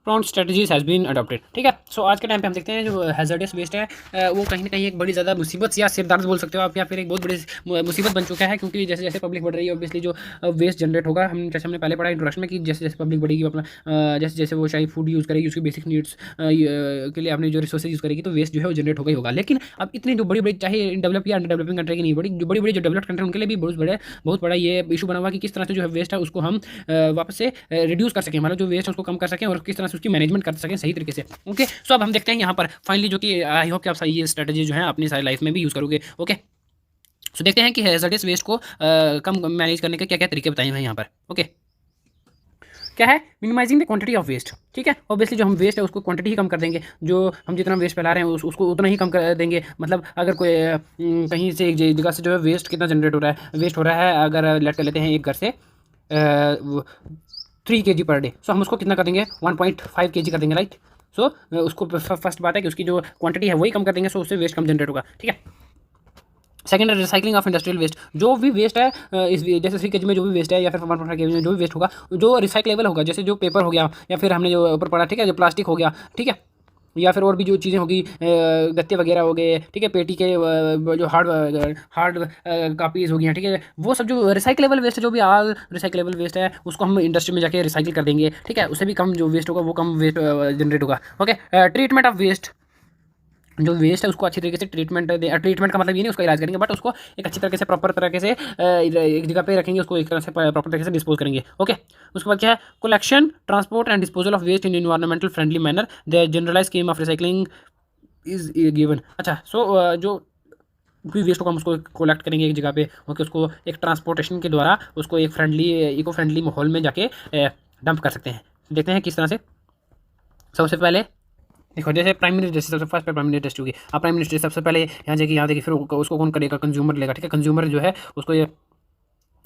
pronged strategies has been adopted. ठीक है, सो आज के time पे हम देखते हैं जो hazardous waste है वो कहीं ना कहीं एक बड़ी ज़्यादा मुसीबत या सिरदर्द बोल सकते हो आप, या फिर एक बहुत बड़ी मुसीबत बन चुका है, क्योंकि जैसे जैसे पब्लिक बढ़ रही है ऑब्वियसली जो वेस्ट जनरेट होगा, हम जैसे हमने पहले पढ़ा इंट्रोडक्शन में कि जैसे जैसे पब्लिक बढ़ेगी अपना जैसे जैसे वो चाहे फूड यूज़ करेगी, उसकी बेसिक नीड्स के लिए अपने जो रिसोर्सेज यूज़ करेगी, तो वेस्ट जो है वो जनरेट होगा ही होगा। लेकिन अब इतनी जो बड़ी बड़ी चाहे डेवलप या अंडर डेवलपिंग कंट्री की नहीं, बड़ी बड़ी जो डेवलप्ड कंट्री उनके लिए भी बहुत बड़ा ये इशू बना हुआ कि किस तरह से जो है वेस्ट है उसको हम वापस से रिड्यूस कर सकें, मतलब जो वेस्ट है उसको कम कर सकें और किस तरह से उसकी मैनेजमेंट कर सकें सही तरीके से। ओके, सो अब हम देखते हैं यहाँ पर फाइनली जो कि आई होप कि आप सही ये स्ट्रेटजी जो है अपनी सारी लाइफ में भी यूज़ करोगे। ओके, सो देखते हैं कि हैजर्डियस वेस्ट को कम मैनेज करने के क्या क्या तरीके बताए हैं यहाँ पर। ओके, क्या है minimising the quantity of waste. ठीक है, ऑब्वियसली जो हम वेस्ट है उसको क्वांटिटी ही कम कर देंगे, जो हम जितना वेस्ट फैला रहे हैं उसको उतना ही कम कर देंगे। मतलब अगर कोई कहीं से एक जगह से जो है वेस्ट कितना जनरेट हो रहा है, वेस्ट हो रहा है, अगर लेट कर लेते हैं एक घर से 3 kg पर डे, सो हम उसको कितना कर देंगे 1.5 kg कर देंगे, राइट। सो उसको फर्स्ट बात है कि उसकी जो क्वांटिटी है वही कम कर देंगे, सो उससे वेस्ट कम जनरेट होगा। ठीक है, सेकेंड है रिसाइकलिंग ऑफ इंडस्ट्रियल वेस्ट। जो भी वेस्ट है इस जैसे 3 kg में जो भी वेस्ट है या फिर 1.5 kg में जो भी वेस्ट होगा, जो रिसाइकलेबल होगा, जैसे जो पेपर हो गया या फिर हमने जो ऊपर पढ़ा, ठीक है, जो प्लास्टिक हो गया, ठीक है, या फिर और भी जो चीज़ें होगी गत्ते वगैरह हो गए, ठीक है, पेटी के जो हार्ड कापीज़ हो गई हैं, ठीक है, वो सब जो रिसाइकलेबल वेस्ट है, जो भी ऑल रिसाइकलेबल वेस्ट है उसको हम इंडस्ट्री में जाके रिसाइकिल कर देंगे। ठीक है, उससे भी कम जो वेस्ट होगा वो कम वेस्ट जनरेट होगा। ओके, ट्रीटमेंट ऑफ वेस्ट, जो वेस्ट है उसको अच्छी तरीके से ट्रीटमेंट का मतलब ये नहीं उसका इलाज करेंगे, बट उसको एक अच्छी तरीके से प्रॉपर तरीके से एक जगह पे रखेंगे, उसको एक तरह से प्रॉपर तरीके से डिस्पोज करेंगे। ओके, उसके बाद क्या है collection, transport and disposal of waste in environmental friendly manner, the generalise scheme of recycling is given. अच्छा, सो जो भी वेस्ट होगा हम उसको कलेक्ट करेंगे एक जगह पे, ओके, उसको एक ट्रांसपोर्टेशन के द्वारा उसको एक फ्रेंडली इको फ्रेंडली माहौल में जाके डंप कर सकते हैं। देखते हैं किस तरह से। सबसे पहले देखो, जैसे प्राइम मिनिस्टर, जैसे सबसे फर्स्ट प्राइम मिनिस्टर होगी, आप प्राइम मिनिस्टर सबसे पहले यहाँ देखिए फिर उसको कौन करेगा, कंज्यूमर लेगा। ठीक है, कंज्यूमर जो है उसको ये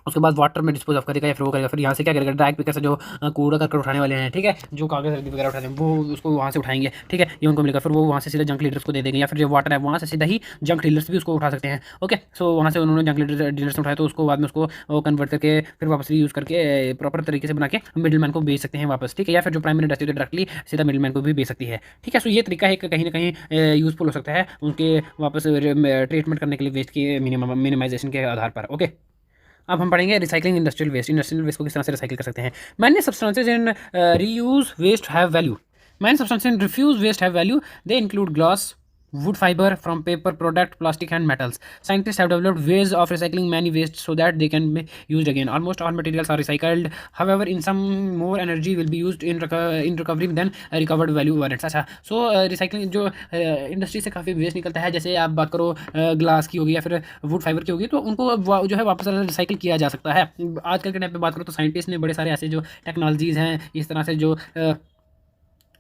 उसके बाद वाटर में डिस्पोज ऑफ करेगा या फिर वो करेगा, फिर यहाँ से क्या करेगा डायरेक्ट पिकर से जो कूड़ा करकट उठाने वाले हैं, ठीक है, जो कागज़ वगैरह उठाते हैं वो उसको वहाँ से उठाएंगे। ठीक है, ये उनको मिलेगा, फिर वो वहाँ से सीधा जंक लीडर्स को दे देंगे, या फिर जो वाटर है वहाँ से सीधा ही जंक डीलर्स भी उसको उठा सकते हैं। ओके, सो वहाँ से उन्होंने जंक डीलर्स ने उठाया तो उसको बाद में उसको कन्वर्ट करके फिर वापस यूज़ करके प्रॉपर तरीके से बना के मिडिल मैन को बेच सकते हैं वापस। ठीक है, या फिर जो प्राइमरी इंडस्ट्री डायरेक्टली सीधा मिडिल मैन को भी बेच सकती है। ठीक है, सो ये तरीका है कहीं ना कहीं यूज़फुल हो सकता है उनके वापस ट्रीटमेंट करने के लिए वेस्ट की मिनिमाइजेशन के आधार पर। ओके, अब हम पढ़ेंगे रिसाइकलिंग इंडस्ट्रियल वेस्ट को किस तरह से रिसाइकिल कर सकते हैं। Many substances in reuse waste have value, many substances in refuse waste have value, they include glass, wood fiber from paper product, plastic and metals. Scientists have developed ways of recycling many waste so that they can be used again. Almost all materials are recycled, however in some more energy will be used in recovery than recovered value warrants. अच्छा, सो recycling जो industry से काफ़ी waste निकलता है, जैसे आप बात करो ग्लास की होगी या फिर वुड फाइबर की होगी, तो उनको जो है वापस रिसाइकिल किया जा सकता है। आजकल के टाइम पे बात करो तो साइंटिस्ट ने बड़े सारे ऐसे जो टेक्नोलॉजीज़ हैं, इस तरह से जो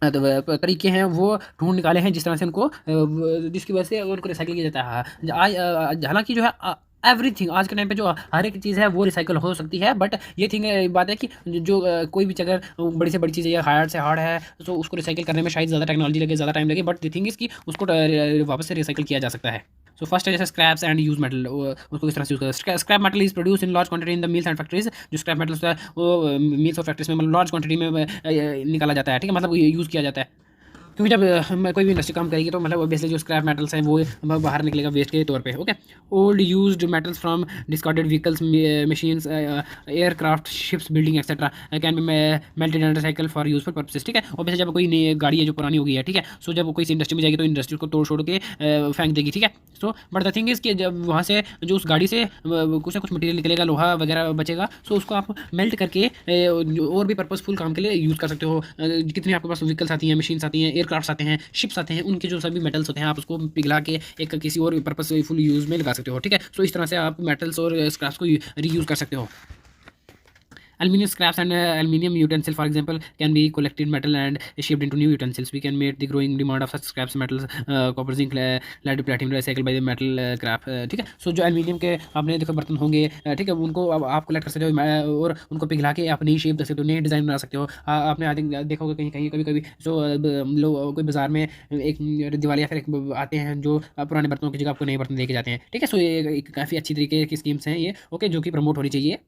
तो तरीके हैं वो ढूंढ निकाले हैं जिस तरह से उनको जिसकी वजह से उनको रिसाइकिल किया जाता है। आज हालांकि जो है एवरीथिंग आज के टाइम पे जो हर एक चीज़ है वो रिसाइकिल हो सकती है, बट ये थिंग बात है कि जो कोई भी अगर बड़ी से बड़ी चीज़ है या हार्ड से हार्ड है तो उसको रिसाइकिल करने में शायद ज़्यादा टेक्नोलॉजी लगे, ज़्यादा टाइम लगे, बट द थिंग इज़ कि उसको वापस से रिसाइकिल किया जा सकता है। सो फर्स्ट है जैसे स्क्रैप्स एंड यूज मेटल, उसको किस तरह से यूज़ करते हैं। Scrap metal is produce in large quantity in the mills and factories. जो स्क्रैप मेटल होता है वो मिल्स और फैक्ट्रीज में मतलब लार्ज क्वांटिटी में निकाला जाता है। ठीक है, मतलब यूज़ किया जाता है, क्योंकि जब कोई भी इंडस्ट्री काम करेगी तो मतलब बेसिकली जो स्क्रैप मेटल्स हैं वो बाहर निकलेगा वेस्ट के तौर पे। Okay, old used metals from discarded vehicles, machines, aircraft, ships, building etcetera can be melted and recycle for useful purposes. ठीक है, और वैसे जब कोई नई गाड़ी है जो पुरानी हो गई है, ठीक है, सो जब कोई इंडस्ट्री में जाएगी तो इंडस्ट्री को तोड़ छोड़ के फेंक देगी। ठीक है, so but the thing is कि जब वहाँ से जो उस गाड़ी से कुछ ना कुछ मटीरियल निकलेगा, लोहा वगैरह बचेगा, सो उसको आप मेल्ट करके और भी पर्पसफुल काम के लिए यूज़ कर सकते हो। कितनी आपके पास व्हीकल्स आती हैं, मशीन्स आती हैं, एयरक्राफ्ट आते हैं, शिप्स आते हैं, उनके जो सभी मेटल्स होते हैं आप उसको पिघला के एक किसी और पर्पसफुल यूज़ में लगा सकते हो। ठीक है, सो इस तरह से आप मेटल्स और स्क्रैप्स को रीयूज़ कर सकते हो। Aluminum scraps and aluminum utensil, for example, can be collected metal and shaped into new utensils. We can meet the growing demand of such scraps metals, copper, zinc, lead, platinum recycled by the metal scrap. ठीक है. सो जो aluminium के आपने देखो बर्तन होंगे, ठीक है, उनको अब आप कलेक्ट कर सकते हो और उनको पिघला के आप नई शेप दे सकते हो, नए डिज़ाइन बना सकते हो. आपने आई थिंक देखा होगा कहीं कहीं कभी कभी जो लोग कोई बाजार में एक दिवाली या फिर एक आते हैं जो पुराने बर्तनों की जगह आपको नए बर्तन दे के जाते हैं. ठीक है. सो ये एक काफ़ी अच्छी तरीके की स्कीम्स हैं ये, ओके, जो कि प्रमोट होनी चाहिए.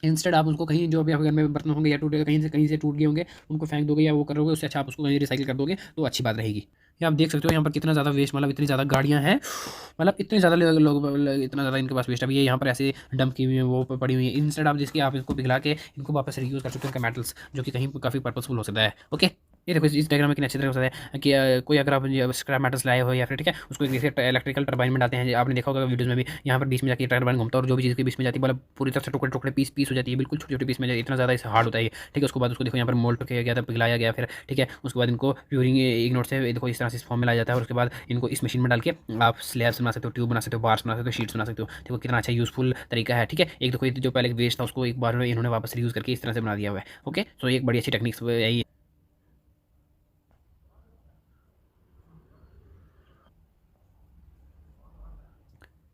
इंस्टेड आप उसको कहीं जो भी आपके घर में बर्तन होंगे या टूटे कहीं से टूट गए होंगे उनको फेंक दोगे या वो करोगे, उससे अच्छा आप उसको कहीं रिसाइकिल कर दोगे तो अच्छी बात रहेगी. ये आप देख सकते हो यहाँ पर कितना ज़्यादा वेस्ट, मतलब इतनी ज़्यादा गाड़ियाँ हैं, मतलब इतने ज़्यादा लोग इतना ज़्यादा इनके पास वेस्ट. अब ये यहाँ पर ऐसे डंप की हुई है, वो पड़ी हुई है. इंस्टेड आप जिसकी आप इसको पिघला के इनको वापस रीयूज़ कर सकते हो, इनका मेटल्स, जो कि कहीं काफ़ी पर्पसफुल हो सकता है. ओके. ये देखो इस डायग्राम में कितने अच्छी तरह हो सकता है कि कोई अगर आप स्क्रैप मेटल्स लाए हो या फिर, ठीक है, उसको एक इलेक्ट्रिकल टर्बाइन में डालते हैं. आपने देखा होगा वीडियोस में भी, यहाँ पर बीच में जाके टर्बाइन घूमता है और जो भी चीज़ के बीच में जाती है मतलब पूरी तरह से टुकड़े टुकड़े पीस हो जाती है, बिल्कुल छोटे छोटे पीस में जाती है, इतना ज़्यादा इसे हार्ड होता है. ठीक है. उसके बाद उसको देखो यहाँ पर मोल्ट किया गया था, पिघलाया गया फिर, ठीक है. उसके बाद इनको प्यूरिंग इग्नोर से देखो इस तरह से इस फॉर्म में लाया जाता है और उसके बाद इनको इस मशीन में डाल के आप स्लैब्स बना सकते हो, ट्यूब बना सकते हो, बार्स बना सकते हो, शीट्स बना सकते हो. देखो कितना अच्छा यूजफुल तरीका है. ठीक है. एक देखो जो पहले वेस्ट था उसको एक बार इन्होंने वापस रीयूज़ करके इस तरह से बना दिया हुआ है. ओके. सो एक बड़ी अच्छी टेक्निक्स है.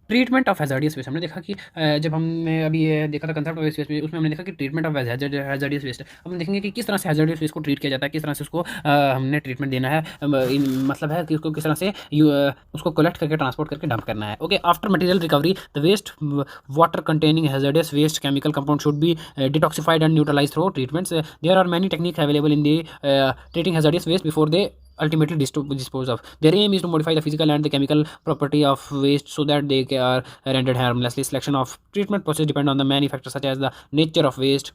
ट्रीटमेंट ऑफ हैज़ार्डियस वेस्ट हमने देखा कि जब हमने अभी ये देखा था कंसेप्ट ऑफ वेस्ट में, उसमें हमने देखा कि ट्रीटमेंट ऑफ हैज़ार्डियस वेस्ट. अब हम देखेंगे कि किस तरह से हैज़ार्डियस वेस्ट को ट्रीट किया जाता है, किस तरह से उसको हमने ट्रीटमेंट देना है. मतलब है कि उसको किस तरह से उसको कलेक्ट करके ट्रांसपोर्ट करके डंप करना है. Okay. After material recovery the waste water containing hazardous waste chemical compound should be detoxified and neutralise through treatments. There are many technique available in the treating hazardous waste before they ultimately dispose of. Their aim is to modify the physical and the chemical property of waste so that they are rendered harmlessly. Selection of treatment process depend on the many factors such as the nature of waste,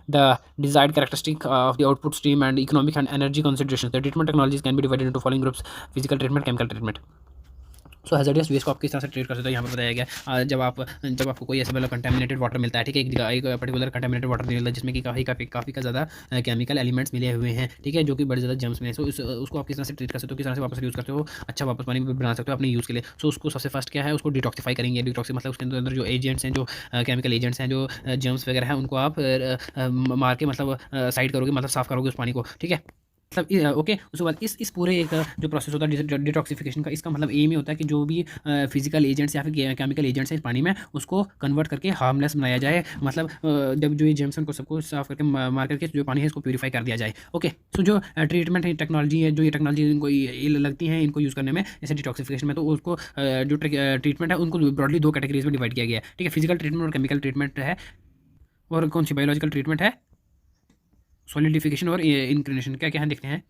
the desired characteristic of the output stream, and economic and energy considerations. The treatment technologies can be divided into following groups: physical treatment, chemical treatment. So hazardous waste को आप किस तरह से treat कर सकते हो यहाँ पर बताया गया. जब आपको कोई ऐसा मतलब कंटेमिनेटेड वाटर मिलता है, ठीक है, एक पर्टिकुलर कंटेमिनेटेड वाटर मिलता है जिसमें कि काफ़ी का ज़्यादा केमिकल एलिमेंट्स मिले हुए हैं, ठीक है, जो कि बड़े ज़्यादा जर्म्स मिले. सो उसको आप किस तरह से ट्रीट कर सकते हो, किस तरह से वापस यूज़ करते हो, अच्छा वापस पानी बना सकते हो अपने यूज़ के लिए. सो उसको सबसे फर्स्ट क्या है, उसको डिटॉक्सिफाई करेंगे. डिटॉक्सी मतलब उसके अंदर जो एजेंट्स हैं, जो केमिकल एजेंट्स हैं, जो जर्म्स वगैरह हैं, उनको आप मार के मतलब साइड करोगे, मतलब साफ़ करोगे उस पानी को. ठीक है. मतलब ओके. उसके बाद इस पूरे एक जो प्रोसेस होता है डिटॉक्सिफिकेशन का, इसका मतलब एम ही होता है कि जो भी फिजिकल एजेंट्स या फिर केमिकल एजेंट्स हैं पानी में, उसको कन्वर्ट करके हार्मलेस बनाया जाए. मतलब जब जो ये जेम्स हैं उनको सबको साफ करके मार करके जो पानी है इसको प्यूरीफाई कर दिया जाए. ओके. सो जो ट्रीटमेंट है, टेक्नोलॉजी है, जो ये टेक्नोलॉजी इनको लगती है इनको यूज़ करने में जैसे डिटॉक्सिफिकेशन में, तो उसको जो ट्रीटमेंट है उनको ब्रॉडली दो कैटेगरीज में डिवाइड किया गया है. ठीक है. फिजिकल ट्रीटमेंट और केमिकल ट्रीटमेंट है. और कौन सी बायोलॉजिकल ट्रीटमेंट है, सॉलिडिफिकेशन और इंक्लिनेशन. क्या क्या है देखते हैं.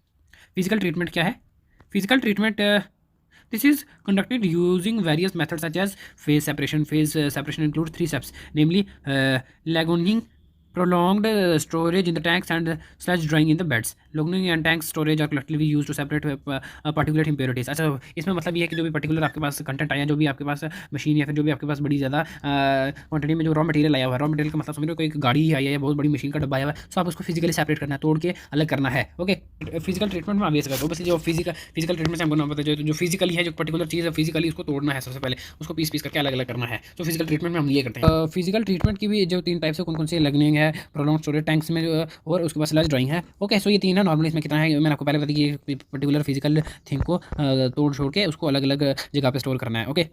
फिजिकल ट्रीटमेंट क्या है. Physical treatment this is conducted using various methods such as phase separation. Phase separation includes three steps, namely lagoning, prolonged storage in the tanks, and sludge drying in the beds. Lagoning and tank storage are collectively used to separate particulate impurities. अच्छा, इसमें मतलब ये है कि जो भी particular आपके पास content आया, जो भी आपके पास मशीन या फिर जो भी आपके पास बड़ी ज़्यादा क्वांटिटी में जो रॉ मटेरियल आया हुआ है, रॉ मटेरियल का मतलब समझ रहे हो, कोई गाड़ी आई है या बहुत बड़ी मशीन का डब्बा आया हुआ है, सो आप उसको फिजिकली सेपरेट करना है, तोड़ के अलग करना है. ओके. फिजिकल ट्रीटमेंट में आप ये सकते हो. बस जो फिजिकल ट्रीटमेंट से हमको ना पता जो फिजिकली है, जो पर्टिकुलर चीज़ है फिजिकली उसको तोड़ना है सबसे पहले, उसको पीस करके अलग अलग करना है. तो फिजिकल ट्रीटमेंट में हम ये करते हैं. फिजिकल ट्रीटमेंट की भी जो तीन टाइप्स है, कौन कौन से, लगनिंग है, प्रोलॉन्ग स्टोरेज टैंक्स में, और उसके बाद स्लज ड्राइंग है. ओके. सो ये तीन है. नॉर्मली इसमें कितना है मैंने आपको पहले बता दी कि पर्टिकुलर फिजिकल थिंग को तोड़ छोड़ के उसको अलग अलग जगह पे स्टोर करना है. ओके.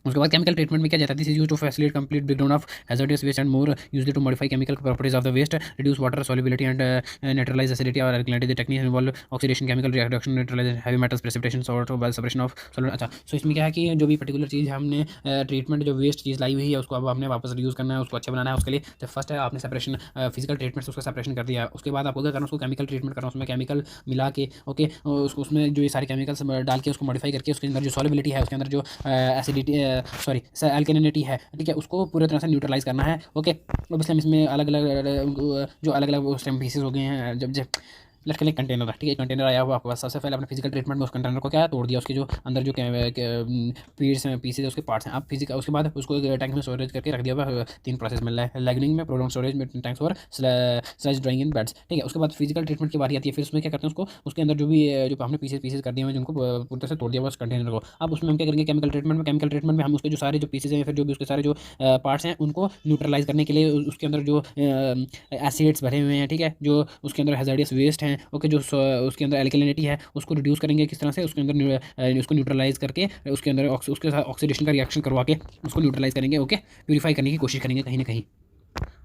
उसके बाद केमिकल ट्रीटमेंट में क्या जाता है, this is used to facilitate complete breakdown of hazardous waste and more used to modify chemical properties of the waste, reduce water solubility and neutralise acidity और alkalinity. The technique involve oxidation, chemical reduction, neutralise heavy metals, precipitation, salt by separation of solvent. अच्छा. So इसमें क्या है कि जो भी particular चीज़ हमने treatment जो वेस्ट चीज़ लाई हुई है उसको अब हमने वापस यूज़ करना है, उसको अच्छा बनाना है. उसके लिए जब फर्स्ट है आपने सेपरेशन फिजिकल ट्रीटमेंट से उसका सेपरेशन कर दिया. उसके बाद आपको क्या करना, उसको केमिकल ट्रीटमेंट करना, उसमें केमिकल मिला के, ओके, उसको उसमें जो ये सारे केमिकल्स डाल के उसको मॉडिफाई करके उसके अंदर जो सॉल्युबिलिटी है, उसके अंदर जो एसिडिटी सॉरी एल्केनिटी है, ठीक है, उसको पूरी तरह से न्यूट्रलाइज करना है. ओके. अब इसमें अलग अलग जो अलग अलग उस टाइम पीसेस हो गए हैं, जब लेट्स क्लिक कंटेनर, ठीक है, कंटेनर आया हुआ आपके पास। सबसे पहले अपने फिजिकल ट्रीटमेंट में उस कंटेनर को क्या तोड़ दिया, उसके जो अंदर जो पीसेज उसके पार्ट्स हैं, आप फिजिकल उसके बाद उसको एक टैंक में स्टोरेज करके रख दिया हुआ। 3 प्रोसेस मिल रहा है, लैगनिंग में, प्रोलॉन्ग स्टोरेज में, टैंक्स और स्लैश ड्राइंग इन बेड्स, ठीक है। उसके बाद फिजिकल ट्रीटमेंट की बारी आती है, फिर उसमें क्या करते हैं उसको, उसके अंदर जो भी जो हमने पीसेज कर दिए हैं जिनको पूरी तरह से तोड़ दिया हुआ उस कंटेनर को, अब उसमें हम क्या करेंगे केमिकल ट्रीटमेंट में हम उसके जो सारे जो पीसेज हैं, फिर जो भी उसके सारे जो पार्ट्स हैं उनको न्यूट्रलाइज करने के लिए उसके अंदर जो एसिड्स भरे हुए हैं, ठीक है, जो उसके अंदर हैजार्डियस वेस्ट हैं, ओके, जो उसके अंदर एल्कलिनिटी है उसको रिड्यूस करेंगे किस तरह से, उसके अंदर उसको न्यूट्रलाइज करके उसके अंदर उसके साथ ऑक्सीडेशन का रिएक्शन करवा के उसको न्यूट्रलाइज करेंगे, ओके, प्यूरीफाई करने की कोशिश करेंगे कहीं ना कहीं।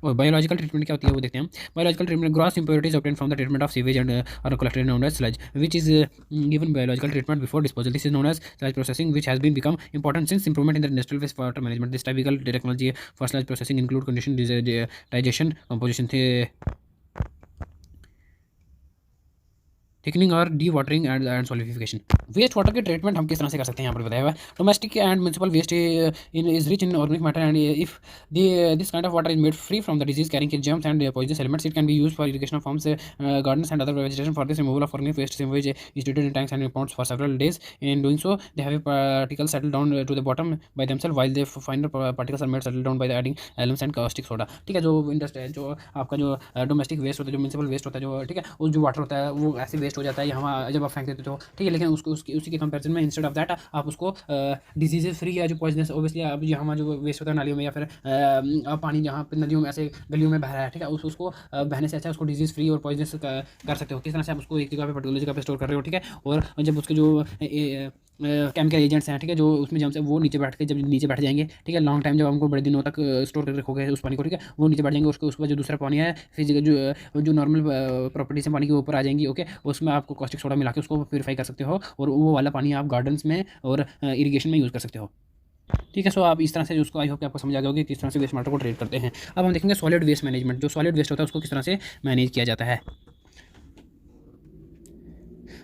और बायोलॉजिकल ट्रीटमेंट क्या होती है वो देखते हैं। Biological treatment, gross impurities obtain from the treatment of sewage and और collected known as sludge which is given biological treatment before disposal. This is known as sludge processing, which has been become important since improvement in the industrial wastewater management. This typical technology for sludge processing include condition digestion, composition thickening और dewatering and solidification. Waste water के treatment हम किस तरह से कर सकते हैं यहाँ पर बताया हुआ है। Domestic and municipal waste is rich in organic matter and if this kind of water is made free from the disease carrying germs and poisonous elements, it can be used for irrigation of farms, gardens and other vegetation. For this removal of organic waste, sewage is treated in tanks and ponds for several days. In doing so, they have particles settle down to the bottom by themselves, while the finer particles are made settle down by the adding elements and caustic soda, ठीक है। जो industry है, जो आपका जो domestic waste होता है, जो म्यूनिसिपल वेस्ट होता है, जो ठीक है, उस जो वाटर होता है वो ऐसे वेस्ट हो जाता है यहाँ जब आप फेंक देते हो, ठीक है, लेकिन उसको उसी के कंपेरिजन में इंस्टेड ऑफ दैट आप उसको डिजीज फ्री या जो पॉइजनस ऑब्वियसली अब यहाँ जो वेस्ट होता है नालियों में या फिर पानी जहाँ पे नदियों में ऐसे गलियों में बह रहा है, ठीक है, उसको बहने से अच्छा उसको डिजीज फ्री और पॉइजनस कर सकते हो। किस तरह से आप उसको एक जगह पे पर्टिकुलर जगह पे स्टोर कर रहे हो, ठीक है, और जब उसके जो केमिकल एजेंट्स हैं, ठीक है, जो उसमें जम से वो नीचे बैठ जाएंगे, ठीक है, लॉन्ग टाइम जब हमको बड़े दिनों तक स्टोर कर रखोगे उस पानी को, ठीक है, वो नीचे बैठ जाएंगे, उसके बाद जो दूसरा पानी है फिजिकल जो नॉर्मल प्रॉपर्टीज है पानी के ऊपर आ जाएंगी, ओके, उसमें आपको कॉस्टिक सोडा मिला के उसको प्यूरीफाई कर सकते हो और वो वाला पानी आप गार्डन्स में और इरीगेशन में यूज़ कर सकते हो, ठीक है। सो आप इस तरह से उसको आई होप कि आपको समझ आ गया होगा किस तरह से वेस्ट वाटर को ट्रीट करते हैं। अब हम देखेंगे सॉलिड वेस्ट मैनेजमेंट। जो सॉलिड वेस्ट होता है उसको किस तरह से मैनेज किया जाता है।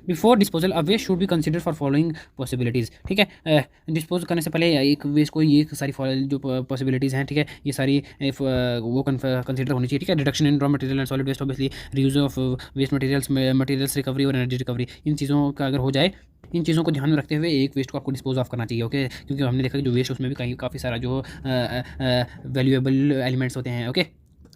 Before disposal a waste should be consider for following possibilities, ठीक है, डिस्पोज करने से पहले एक वेस्ट को ये सारी जो पॉसिबिलिटीज़ हैं, ठीक है, ये सारी वो कंसिडर होनी चाहिए, ठीक है। Reduction in raw material and solid waste, obviously reuse of waste materials recovery और एनर्जी रिकवरी, इन चीज़ों का अगर हो जाए, इन चीज़ों को ध्यान में रखते हुए एक वेस्ट को आपको डिस्पोज ऑफ करना चाहिए, ओके, क्योंकि हमने देखा कि जो वेस्ट उसमें भी काफ़ी सारा जो वैल्यूएबल एलिमेंट्स होते हैं, ओके।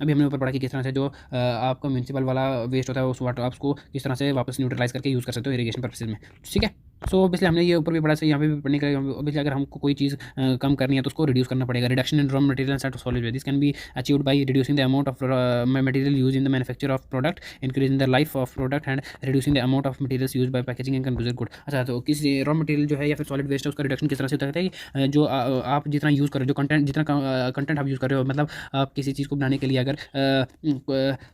अभी हमने ऊपर पढ़ा कि किस तरह से जो आपका म्यूनिसिपल वाला वेस्ट होता है उस वाटर आप उसको किस तरह से वापस न्यूट्रलाइज करके यूज़ कर सकते हो इरिगेशन पर्पसेज में, ठीक है। सो ऑब्वियसली हमने ये ऊपर भी पढ़ा, से यहाँ पे भी पढ़ने का ऑब्वियसली अगर हमको कोई चीज़ कम करनी है तो उसको रिड्यूस करना पड़ेगा। Reduction in raw materials and solid waste, this can be achieved by reducing the amount of material use in the manufacture of product, increasing the life of product and reducing the amount of materials use by packaging and consumer good. अच्छा, तो किसी raw material जो है या फिर solid waste है उसका reduction किस तरह से होता है कि जो आप जितना यूज़ कर रहे हो, जो कंटेंट जितना कंटेंट आप यूज़ कर रहे हो, मतलब आप किसी चीज़ को बनाने के लिए अगर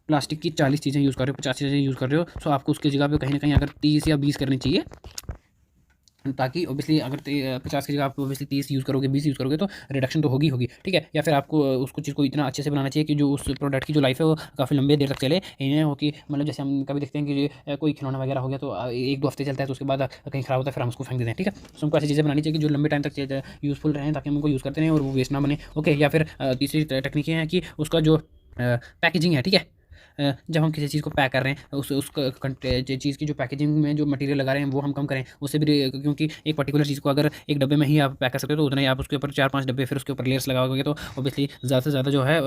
प्लास्टिक की 40 चीज़ें यूज़ कर रहे हो, 50 चीज़ें यूज़ कर रहे हो, तो आपको उसकी जगह पे कहीं ना कहीं अगर 30 या 20 करनी चाहिए, ताकि ऑब्वियसली अगर 50 की जगह आप ऑब्वियसली 30 यूज़ करोगे, 20 यूज़ करोगे तो रिडक्शन तो होगी, ठीक है। या फिर आपको उसको चीज़ को इतना अच्छे से बनाना चाहिए कि जो उस प्रोडक्ट की जो लाइफ है वो काफ़ी लंबे देर तक चले, इन्हें हो कि मतलब जैसे हम कभी देखते हैं कि कोई खिलौना वगैरह हो गया तो 1-2 हफ्ते चलता है, तो उसके बाद कहीं ख़राब होता है, फिर हम उसको फेंक देते हैं, ठीक है। तो हमको ऐसी चीज़ें बनानी चाहिए कि जो लंबे टाइम तक यूज़फुल रहें, ताकि हम उनको यूज़ करते रहें और वो वेस्ट ना बने, ओके। या फिर तीसरी टेक्निकें हैं कि उसका जो पैकेजिंग है, ठीक है, जब हम किसी चीज़ को पैक कर रहे हैं चीज़ की जो पैकेजिंग में जो मटेरियल लगा रहे हैं वो हम कम करें उससे भी, क्योंकि एक पर्टिकुलर चीज़ को अगर एक डब्बे में ही आप पैक कर सकते हो तो उतना ही आप उसके ऊपर 4-5 डब्बे फिर उसके ऊपर लेयर्स लगाओगे तो ऑब्वियसली ज़्यादा से ज़्यादा जो है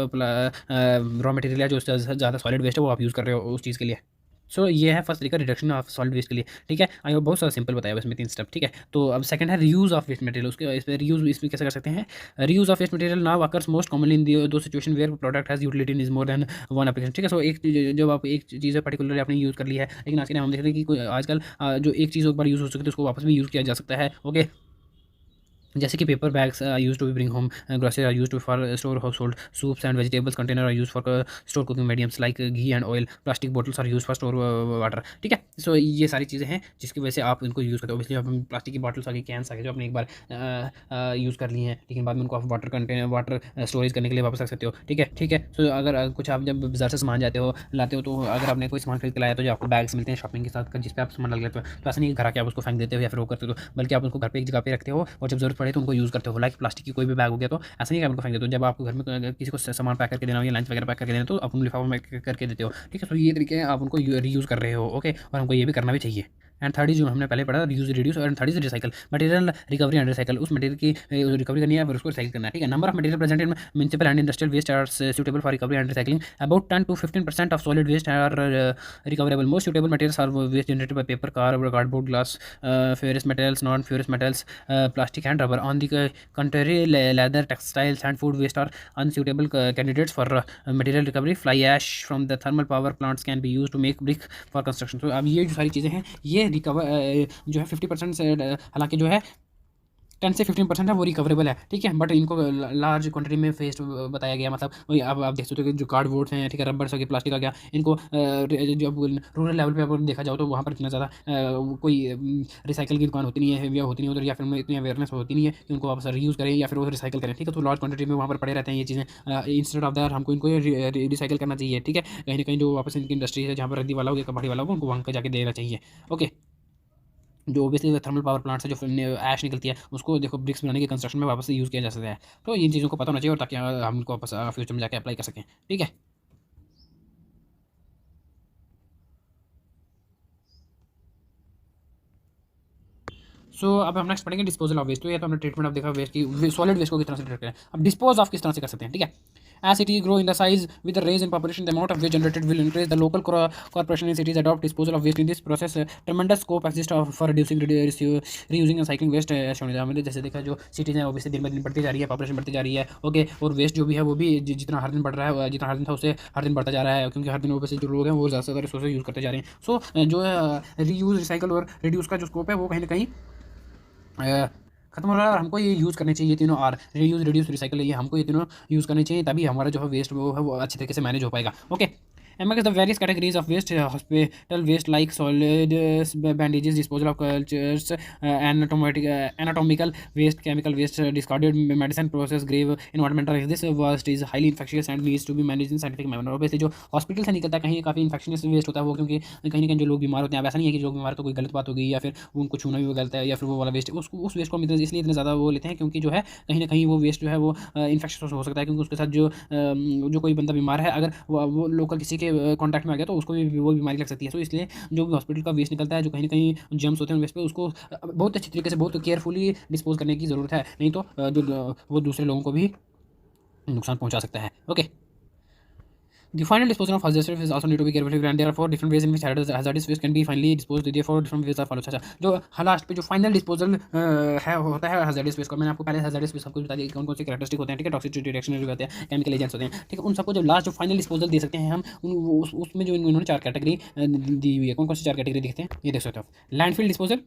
रॉ मटेरियल है जो ज़्यादा सॉलिड वेस्ट है वो आप यूज़ कर रहे हो उस चीज़ के लिए। सो ये है फर्स्ट तरीका रिडक्शन ऑफ सॉलिड वेस्ट के लिए, ठीक है। आई होप बहुत सारा सिंपल बताया इसमें 3 स्टेप, ठीक है। तो अब सेकंड है रीयूज़ ऑफ वेस्ट मटेरियल। उसके इस पर रीयूज़ इसमें कैसे कर सकते हैं। Reuse of waste material now occurs most commonly in two situation where product has utility is more than one application, ठीक है। सो एक जब आप एक चीज़ पर्टिकुलरली आपने यूज़ कर लिया है, लेकिन आज के टाइम हम देखते हैं कि आजकल जो एक चीज़ एक बार यूज़ हो सकती है उसको वापस भी यूज़ किया जा सकता है, ओके। जैसे कि paper bags use to be bring home, grocery are use to for store household, soups and vegetables container are use for store cooking mediums like ghee and oil, plastic bottles are use for store water, ठीक है। सो ये सारी चीज़ें हैं जिसकी वजह से आप इनको यूज़ करते हो। ऑब्वियसली आप प्लास्टिक की बॉटल्स आ गई, कैंस आ गए जो आपने एक बार यूज़ कर ली हैं, लेकिन बाद में उनको आप वाटर स्टोरेज करने के लिए वापस रख सकते हो, ठीक है। सो अगर कुछ आप जब बाजार से सामान लाते हो तो अगर आपने कोई सामान खरीद के लाया तो जो आपको बैग्स मिलते हैं शॉपिंग के साथ जिस पे आप सामान लग लेते हो, तो ऐसा नहीं घर आके आप उसको फेंक देते हो या फिर वो करते हो, बल्कि आप उसको घर पे एक जगह पे रखते हो और जब जरूरत पड़े तो उनको यूज़ करते हो। लाइक प्लास्टिक की कोई भी बैग हो गया तो ऐसा नहीं कि आप उनको फेंक देते हो। जब आपको घर में किसी को सामान पैक करके देना हो या लंच वगैरह पैक करके देना तो आप उन लिफाफों में करके देते हो। ठीक है, तो ये तरीके हैं, आप उनको रीयूज़ कर रहे हो। ओके, और हमको ये भी करना भी चाहिए। एंड थर्ड इज जो हमने पहले पढ़ा, reuse reduce, and third is recycle, material recovery and recycle. उस मटेरियल की रिकवरी करनी है और उसको रिसाइकिल करना है। ठीक है, number of material present in municipal and industrial waste are suitable for recovery and recycling. About 10 to 15% of solid waste are recoverable. Most suitable materials are waste generated by paper, cardboard, glass, ferrous metals, non-ferrous metals, plastic and rubber. On the contrary, leather, textiles and food waste are unsuitable candidates for material recovery. Fly ash from the thermal power plants can be used to make brick for construction. तो अब ये जो सारी चीज़ें हैं ये recover जो है 50% से, हालांकि जो है 10 से 15% है वो रिकवरेबल है। ठीक है, बट इनको लार्ज क्वांटिटी में वेस्ट बताया गया। मतलब वही अब आप देख सकते हो कि जो कार्डबोर्ड्स हैं, ठीक है, रबड़ से प्लास्टिक आ गया, इनको जब रूरल लेवल पे अगर देखा जाओ तो वहाँ पर इतना ज़्यादा कोई रिसाइकल की दुकान होती नहीं है या होती नहीं होती, या फिर इतनी अवेयरनेस होती नहीं है कि उनको वापस रीयूज़ करें या फिर वो रिसाइकिल करें। ठीक है, तो लार्ज क्वांटिटी में वहाँ पर पड़े रहते हैं ये चीज़ें। इंस्टेड ऑफ दैट हमको इनको रिसाइकिल करना चाहिए। ठीक है, कहीं ना कहीं जो वापस इनकी इंडस्ट्री है जहाँ पर रद्दी वाला हो गया, कबाड़ी वाला हो, उनको वहाँ पर जाके देना चाहिए। ओके, जो ओबियसली थर्मल पावर प्लांट से जो ऐश निकलती है उसको देखो ब्रिक्स बनाने के कंस्ट्रक्शन में वापस यूज़ किया जा सकता है। तो इन चीज़ों को पता होना चाहिए और ताकि हम इनको वापस फ्यूचर में जाके अप्लाई कर सकें। ठीक है, सो अब हम नेक्स्ट पढ़ेंगे डिस्पोजल ऑफ वेस्ट। तो ये तो हमने ट्रीटमेंट ऑफ देखा वेस्ट की, सॉलिड वेस्ट को किस तरह से ट्रीट करें। अब डिस्पोज ऑफ किस तरह से कर सकते हैं। ठीक है, as cities grow in the size with the raise in population, the amount of waste generated will increase. The local corporation in cities adopt disposal of waste. In this process tremendous scope exists for reducing, reusing and cycling waste as shown. हमने जैसे देखा जो cities हैं obviously दिन ब दिन बढ़ती जा रही है, पॉपुलेशन बढ़ती जा रही है। ओके, और वेस्ट जो भी है वो भी जितना हर दिन बढ़ रहा है, जितना हर दिन था उससे हर दिन बढ़ता जा रहा है, क्योंकि हर दिन ऑब्वियसली जो लोग हैं वो ज़्यादा से ज़्यादा रिसोर्सेज यूज़ करते जा रहे हैं। सो जो है रीयूज़, रिसाइकल और रिड्यूस का जो स्कोप है वो कहीं ना कहीं खत्म हो रहा है। और हमको ये यूज़ करने चाहिए तीनों, और रीयूज़, रिड्यूस, रिसाइकल, ये हमको ये तीनों यूज़ करने चाहिए, तभी हमारा जो है वेस्ट वो है वो अच्छे तरीके से मैनेज हो पाएगा। Okay, among the various categories of waste, hospital waste like solid bandages, disposal of cultures, anatomical waste, chemical waste, discarded medicine, process, grave environmental waste. This waste is highly infectious and needs to be managed in scientific manner. Obviously जो hospital से निकलता है कहीं काफ़ी infections waste होता है वो, क्योंकि कहीं ना कहीं जो लोग बीमार होते हैं, अब ऐसा नहीं है कि जो लोग बीमार तो कोई गलत बात हो गई या फिर उनको छूना भी गलत है या फिर वो वाला वेस्ट, उस वेस्ट को हम इसलिए इतने ज़्यादा वो लेते हैं क्योंकि जो है कहीं ना कहीं वो वेस्ट जो है वो इन्फेक्शस हो सकता है, क्योंकि उसके साथ जो कोई बंदा बीमार है अगर वो लोकल किसी के कॉन्टैक्ट में आ गया तो उसको भी वो बीमारी लग सकती है। तो इसलिए जो भी हॉस्पिटल का वेस्ट निकलता है, जो कहीं ना कहीं जम्स होते हैं वेस्ट पे, उसको बहुत अच्छी तरीके से बहुत केयरफुली डिस्पोज करने की ज़रूरत है, नहीं तो जो वो दूसरे लोगों को भी नुकसान पहुंचा सकता है। Okay, the final disposal of hazardous waste also need to be carefully planned. There are 4 different ways in which hazardous waste can be finally disposed. Therefore different ways are followed. अच्छा, जो लास्ट पे जो final disposal है होता है hazardous waste का, मैंने आपको पहले hazardous waste सबको बता दिया कौन कौन से कैरेक्टरिस्टिक होते हैं। ठीक है, टॉक्सिसिटी, रिएक्शनरी होते हैं, केमिकल एजेंट्स होते हैं। ठीक है, उन सबको जब लास्ट जो फाइनल डिस्पोजल दे सकते हैं हम उसमें जो इन्होंने 4 कैटेगरी दी हुई है। कौन कौन सी 4 कैटेगरी दिखते हैं ये देख सकते हो। Landfill disposal,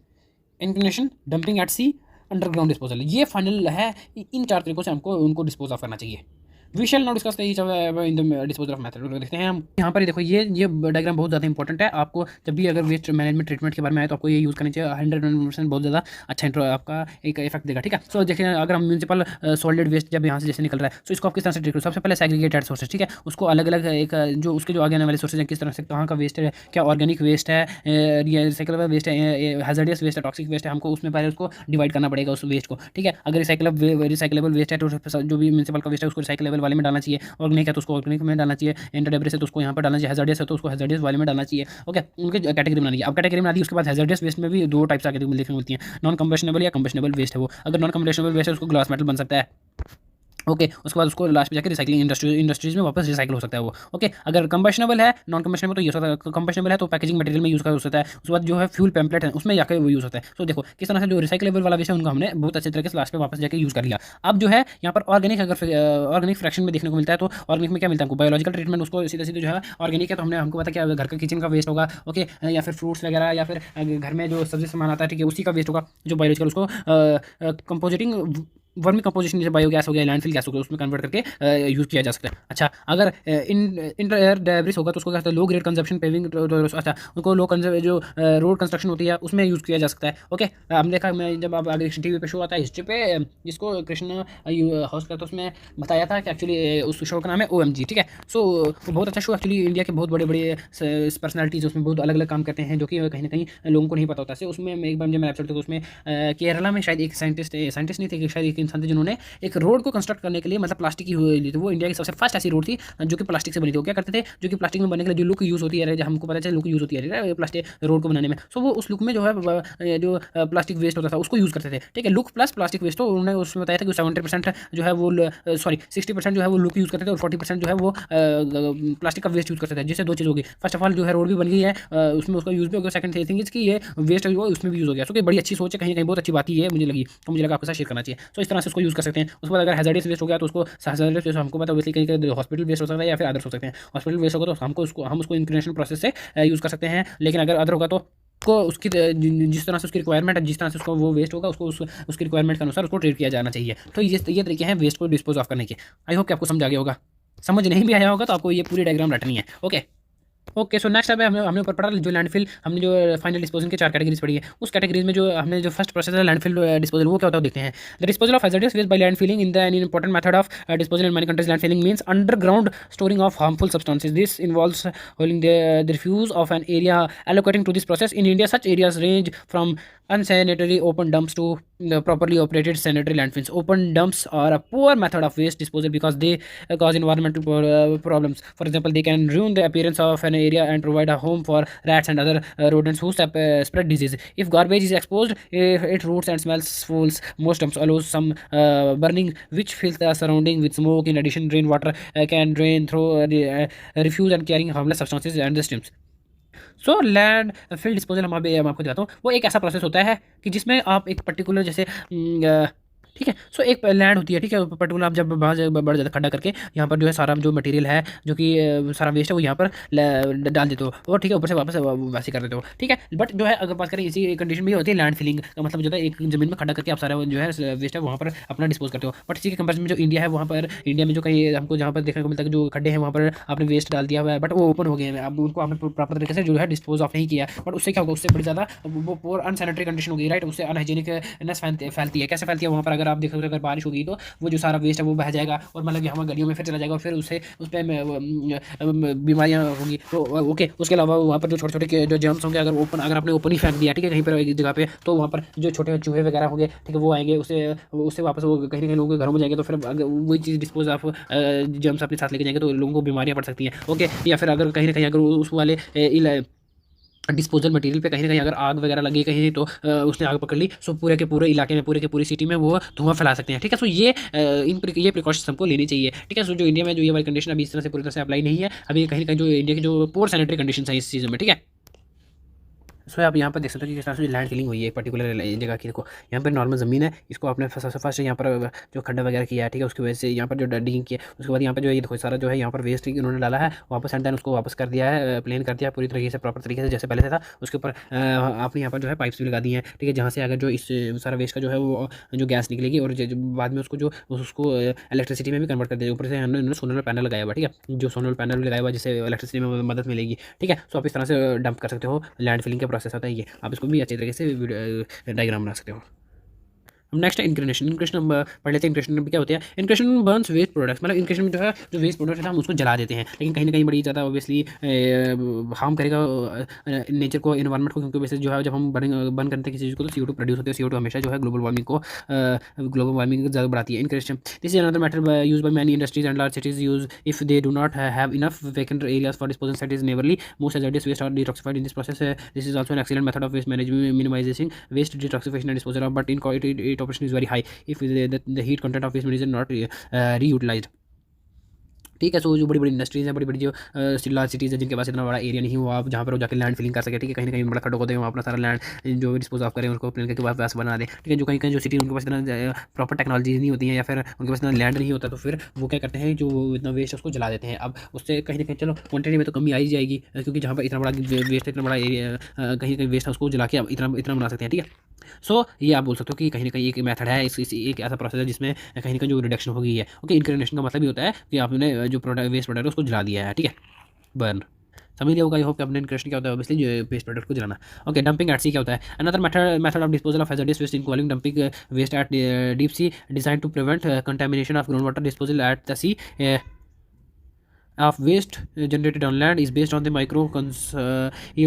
incineration, dumping eight सी, अंडरग्राउंड डिस्पोजल। ये फाइनल है, इन 4 तरीकों से हमको उनको डिस्पोज ऑफ करना चाहिए। We shall not discuss in the disposal of method. देखते हैं हम यहाँ पर, देखो ये डायग्राम बहुत ज़्यादा इंपॉर्टेंट है। आपको जब भी अगर वेस्ट मैनेजमेंट ट्रीटमेंट के बारे में आए तो आपको ये यूज़ करना चाहिए। 100% बहुत ज़्यादा अच्छा आपका एक इफेक्ट देगा। ठीक है, सो देखिए अगर हम म्यूनसिपल सॉलिड वेस्ट जब यहाँ से जैसे निकल रहा है तो इसको आप किस तरह से ट्रीट करो। सबसे पहले सेग्रीगेटेड सोर्सेज, ठीक है, उसको अलग अलग एक जो उसके जो आगे आने वाले सोर्सेज हैं किस तरह से कहाँ का वेस्ट है, क्या ऑर्गेनिक वेस्ट है, रिसाइकलेबल वेस्ट है, हैजर्डियस वेस्ट है, टॉक्सिक वेस्ट है, हमको उसमें पहले उसको डिवाइड करना पड़ेगा उस वेस्ट को। ठीक है, अगर रिसाइकलेबल वेस्ट है तो जो भी म्यूनसिपल का वेस्ट है उसको रिसाइकलेबल वाले में डालना चाहिए, ऑर्गेनिक है तो उसको ऑर्गेनिक में डालना चाहिए, इंटरडेब्रिस है तो उसको यहाँ पर डालना चाहिए, हैजर्डियस है तो उसको हैजर्डियस वाले में डालना चाहिए। ओके, उनकी कैटेगरी बनानी है। अब कैटेगरी बना दी, उसके बाद हैजर्डियस वेस्ट में भी 2 टाइप्स आगे देखने मिलती हैं, नॉन कंबेशनेबल या कंबेशनेबल वेस्ट है वो। अगर नॉन कंबेशनेबल वेस्ट है उसको ग्लास मेटल बन सकता है। ओके, उसके बाद उसको लास्ट में जाकर रिसाइकलिंग इंडस्ट्रीज में वापस रिसाइकल हो सकता है वो। ओके, अगर कंबेशनेबल है, नॉन कंबेशनेबल तो ये होता है, कंबेशनेबल है तो पैकेजिंग मटेरियल में यूज़ कर सकता है। उसके बाद जो है फ्यूल पैम्पलेट है उसमें जाकर वो यूज़ होता है। तो देखो किस तरह से जो रिसाइकलेबल वाला वेस्ट है उनको हमने बहुत अच्छे तरीके से लास्ट में वापस जाकर यूज़ कर लिया। अब जो है यहाँ पर ऑर्गेनिक, अगर ऑर्गेनिक फ्रैक्शन में देखने को मिलता है तो ऑर्गेनिक में क्या मिलता है हमको, बायोलॉजिकल ट्रीटमेंट, उसको सीधे सीधे जो है ऑर्गेनिक है तो हमको पता क्या घर का किचन का वेस्ट होगा। ओके, या फिर फ्रूट्स वगैरह या फिर घर में जो सब्जी सामान आता है, ठीक है, उसी का वेस्ट होगा। जो बायोलॉजिकल उसको कंपोजिटिंग वर्मी कंपोजिशन जैसे बायोगैस हो गया, लैंडफिल गैस हो गया, उसमें कन्वर्ट करके यूज़ किया जा सकता है। अच्छा, अगर इंटर एयर डेब्रिस होगा तो उसको क्या कहते हैं, लो ग्रेड कंजप्शन पेविंग, अच्छा उनको लो कंजर्व जो रोड कंस्ट्रक्शन होती है उसमें यूज़ किया जा सकता है। ओके, हमने देखा, मैं जब आप आगे टीवी पे शो आता है हिस्ट्री पे, जिसको कृष्ण होस्ट करता है, उसमें बताया था कि एक्चुअली उस शो का नाम है OMG। ठीक है, सो बहुत अच्छा शो, एक्चुअली इंडिया के बहुत बड़े बड़े पर्सनैलिटीज़ उसमें बहुत अलग अलग काम करते हैं, जो कि कहीं ना कहीं लोगों को नहीं पता होता है। उसमें एक बार जब मैं एपिसोड था, उसमें केरला में शायद एक साइंटिस्ट नहीं थे, शायद एक इंसान थे जिन्होंने एक रोड को कंस्ट्रक्ट करने के लिए मतलब प्लास्टिक की हुई ली थी। वो इंडिया की सबसे फर्स्ट ऐसी रोड थी जो कि प्लास्टिक से बनी थी। वो क्या करते थे, जो कि प्लास्टिक में बनने के लिए जो लुक यूज़ होती है, हमको पता चला लुक यूज़ होती है प्लास्टिक रोड को बनाने में, सो वो उस लुक में जो है जो प्लास्टिक वेस्ट होता था उसको यूज़ करते थे। ठीक है, लुक प्लस प्लास्टिक वेस्ट, तो उन्होंने उसमें बताया था कि 70% जो है वो 60% जो है वो लुक यूज़ करते थे और 40% जो है वो प्लास्टिक का वेस्ट यूज़ करते थे। जिससे दो चीज़ होगी, फर्स्ट ऑफ ऑल जो है रोड भी बन गई है, उसमें उसका यूज़ भी हो गया। सेकंड थिंग इज कि ये वेस्ट जो है उसमें भी यूज़ हो गया। सो कि बड़ी अच्छी सोच है, कहीं कहीं बहुत अच्छी बात ही है मुझे लगी, तो मुझे लगा आपके साथ शेयर करना चाहिए। सो इस तरह से उसको यूज़ कर सकते हैं। उसके बाद अगर हैज़ार्डियस वेस्ट हो गया तो उसको हैज़ार्डियस वेस्ट हमको पता है कहीं कहीं हॉस्पिटल वेस्ट हो सकता है या फिर अदर्स हो सकते हैं। हॉस्पिटल वेस्ट होगा तो हम उसको इंक्रिनेशन प्रोसेस से यूज़ कर सकते हैं, लेकिन अगर अदर होगा तो को उसकी जिस तरह से उसकी रिक्वायरमेंट है, जिस तरह से उसको वो वेस्ट होगा उसको उसकी रिक्वायरमेंट के अनुसार उसको ट्रीट किया जाना चाहिए। तो ये तरीके हैं वेस्ट को डिस्पोज ऑफ करने के। आई होप कि आपको समझ आ गया होगा। समझ नहीं भी आया होगा तो आपको ये पूरी डायग्राम रटनी है। ओके ओके, सो नेक्स्ट अब हमने ऊपर पढ़ा जो लैंडफिल, हमने जो फाइनल डिस्पोजल के 4 कैटेगरीज पढ़ी है, उस कैटेगरीज में जो हमने जो फर्स्ट प्रोसेस है लैंडफिल डिस्पोजल, वो क्या होता है देखते हैं। The disposal of hazardous waste by landfilling in the an important method of disposal in many countries. Landfilling means underground storing of harmful substances. This involves holding the refuse of an area allocating to this process. In India, such areas range from unsanitary open dumps to the properly operated sanitary landfills. Open dumps are a poor method of waste disposal because they cause environmental problems. For example, they can ruin the appearance of an area and provide a home for rats and other rodents who spread disease. If garbage is exposed, it roots and smells fools. Most dumps allow some burning, which fills the surrounding with smoke. In addition, rainwater can drain through the refuse and carrying harmless substances and the streams. So landfill disposal मैं आपको दिखाता हूँ। वो एक ऐसा process होता है कि जिसमें आप एक पर्टिकुलर जैसे ठीक है, सो एक लैंड होती है, ठीक है, पर्टिकुलर आप जब बहुत बड़ा ज़्यादा खड्डा करके यहाँ पर जो है सारा जो मटेरियल है जो कि सारा वेस्ट है वो यहाँ पर डाल देते हो और ठीक है ऊपर से वापस वैसे कर देते हो। ठीक है, बट जो है अगर बात करें इसी कंडीशन में होती है लैंड फिलिंग का मतलब जो है एक ज़मीन में खड्डा करके आप सारा जो है वेस्ट है वहाँ पर अपना डिस्पोज करते हो। बट इसी के कंपेरिजन में जो इंडिया है वहाँ पर, इंडिया में जो कहीं हमको जहाँ पर देखने को मिलता है जो खड्डे हैं वहाँ पर आपने वेस्ट डाल दिया हुआ है बट वो ओपन हो गए हैं, अब उनको आपने प्रॉपर तरीके से जो है डिस्पोज ऑफ नहीं किया। बट उससे क्या होगा, उससे बड़ी ज़्यादा वो पोर अनसैनिटरी कंडीशन होगी, राइट, उससे अनहाइजीनिकनेस फैलती है। कैसे फैलती है, वहाँ पर अगर आप देखोगे अगर बारिश होगी तो वो जो सारा वेस्ट है वो बह जाएगा और मतलब यहाँ गलियों में फिर चला जाएगा और फिर उससे उस पर बीमारियाँ होंगी। तो ओके, उसके अलावा वहाँ पर जो छोटे छोटे जो जर्म्स होंगे अगर आपने ओपन ही फेंक दिया, ठीक है, कहीं पर एक जगह पे, तो वहाँ पर जो छोटे चूहे वगैरह होंगे, ठीक है, वो आएंगे, उससे वापस वो कहीं ना कहीं लोगों के घरों में जाएंगे, तो फिर वही चीज़ डिस्पोज ऑफ जर्म्स अपने साथ लेके जाएंगे तो लोगों को बीमारियाँ पड़ सकती हैं। ओके, या फिर अगर कहीं ना कहीं अगर उस वाले डिस्पोजल मटेरियल पे कहीं ना कहीं अगर आग वगैरह लगी कहीं तो उसने आग पकड़ ली, सो पूरे के पूरे इलाके में पूरे के पूरी सिटी में वो धुआं फैला सकते हैं। ठीक है, सो ये ये प्रिकॉशंस हमको लेनी चाहिए। ठीक है, सो जो इंडिया में जो ये वाली कंडीशन अभी इस तरह से पूरी तरह से अप्लाई नहीं है, अभी कहीं ना कहीं जो इंडिया की जो पोर सैनिटरी कंडीशन है इस चीज़ में। ठीक है, सो आप यहाँ पर देख सकते हो कि किस तरह से लैंड फिलिंग हुई है एक पर्टिकुलर जगह की। देखो यहाँ पर नॉर्मल ज़मीन है, इसको आपने फर्स्ट यहाँ पर जो खड्डा वगैरह किया है, ठीक है, उसकी वजह से यहाँ पर जो डिगिंग किया, उसके बाद यहाँ पर जो ये देखो सारा जो है यहाँ पर वेस्ट उन्होंने डाला है वापस, एंड देन उसको वापस कर दिया है, प्लेन कर दिया पूरी तरीके से प्रॉपर तरीके से जैसे पहले से था। उसके ऊपर आपने यहाँ पर जो है पाइप्स भी लगा दी हैं, ठीक है, जहाँ से अगर जो इस सारा वेस्ट का जो है वो जो गैस निकलेगी और बाद में उसको इलेक्ट्रिसिटी में भी कन्वर्ट कर दिया। ऊपर से हमने सोलर पैनल लगाया हुआ, ठीक है, जो सोलर पैनल लगाया हुआ जिससे इलेक्ट्रिसिटी में मदद मिलेगी। ठीक है, सो आप इस तरह से डंप कर सकते हो, लैंड फिलिंग का प्रोसेस होता है ये। आप इसको भी अच्छे तरीके से डायग्राम बना सकते हो। अब नेक्स्ट है इंक्रिनेशन। इंक्रिनेशन हम पढ़ लेते हैं। इंक्रिनेशन में क्या होता है, इंक्रिनेशन बर्न्स वेस्ट प्रोडक्ट्स, मतलब इंक्रिनेशन में जो है जो वेस्ट प्रोडक्ट है हम उसको जला देते हैं, लेकिन कहीं ना कहीं बड़ी ज़्यादा ऑब्वियसली हार्म करेगा नेचर को, एनवायरमेंट को, क्योंकि वैसे जो है जब हम बर्न करते हैं किसी चीज़ को तो CO2 प्रोड्यूस होती है। CO2 हमेशा जो है ग्लोबल वार्मिंग को ज़्यादा बढ़ाती है। Incineration this is another matter use by many industries and large cities use if they do not have enough vacant areas for disposal site is nearly most hazardous waste are detoxified in this process. This is also an excellent method of waste management minimising waste detoxification and disposal, but in it operation is very high if the heat content of waste material is not reutilized। ठीक है, सो जो बड़ी बड़ी industries हैं, बड़ी बड़ी जो large cities है जिनके पास इतना बड़ा एरिया नहीं हो, आप जहाँ पर वो जाकर लैंड फिलिंग कर सके, ठीक है, कहीं ना कहीं बड़ा खड्डा होते हैं वहाँ अपना सारा लैंड जो डिस्पोज ऑफ करें उसको प्लेन करके वापस बना दें। ठीक है, जो कहीं कहीं जो सिटी उनके पास इतना प्रॉपर टेक्नोलॉजी नहीं होती है या फिर उनके पास इतना लैंड नहीं होता, तो फिर वो क्या करते हैं जो इतना वेस्ट है उसको जला देते हैं। अब उससे कहीं ना कहीं चलो क्वान्टिटी में तो कमी आ ही जाएगी, क्योंकि जहाँ पर इतना बड़ा वेस्ट है, इतना बड़ा एरिया कहीं कहीं वेस्ट है उसको जला के इतना बना सकते हैं। ठीक है, सो ये आप बोल सकते हो कि कहीं ना कहीं एक मेथड है, एक ऐसा प्रोसेस है जिसमें कहीं ना कहीं जो रिडक्शन हो गई है। ओके, इंक्रिनेशन का मतलब ये होता है कि आपने जो प्रोडक्ट वेस्ट प्रोडक्ट है उसको जला दिया है, ठीक है, बर्न। समझ लिया होगा, आई होप कि आपने इंक्रिनेशन क्या होता है, ऑब्वियसली जो वेस्ट प्रोडक्ट को जलाना। ओके, डंपिंग एट सी क्या होता है? Another method of disposal of hazardous waste involving dumping waste at deep sea design to prevent contamination of ground water disposal at the sea of waste generated on land is based on the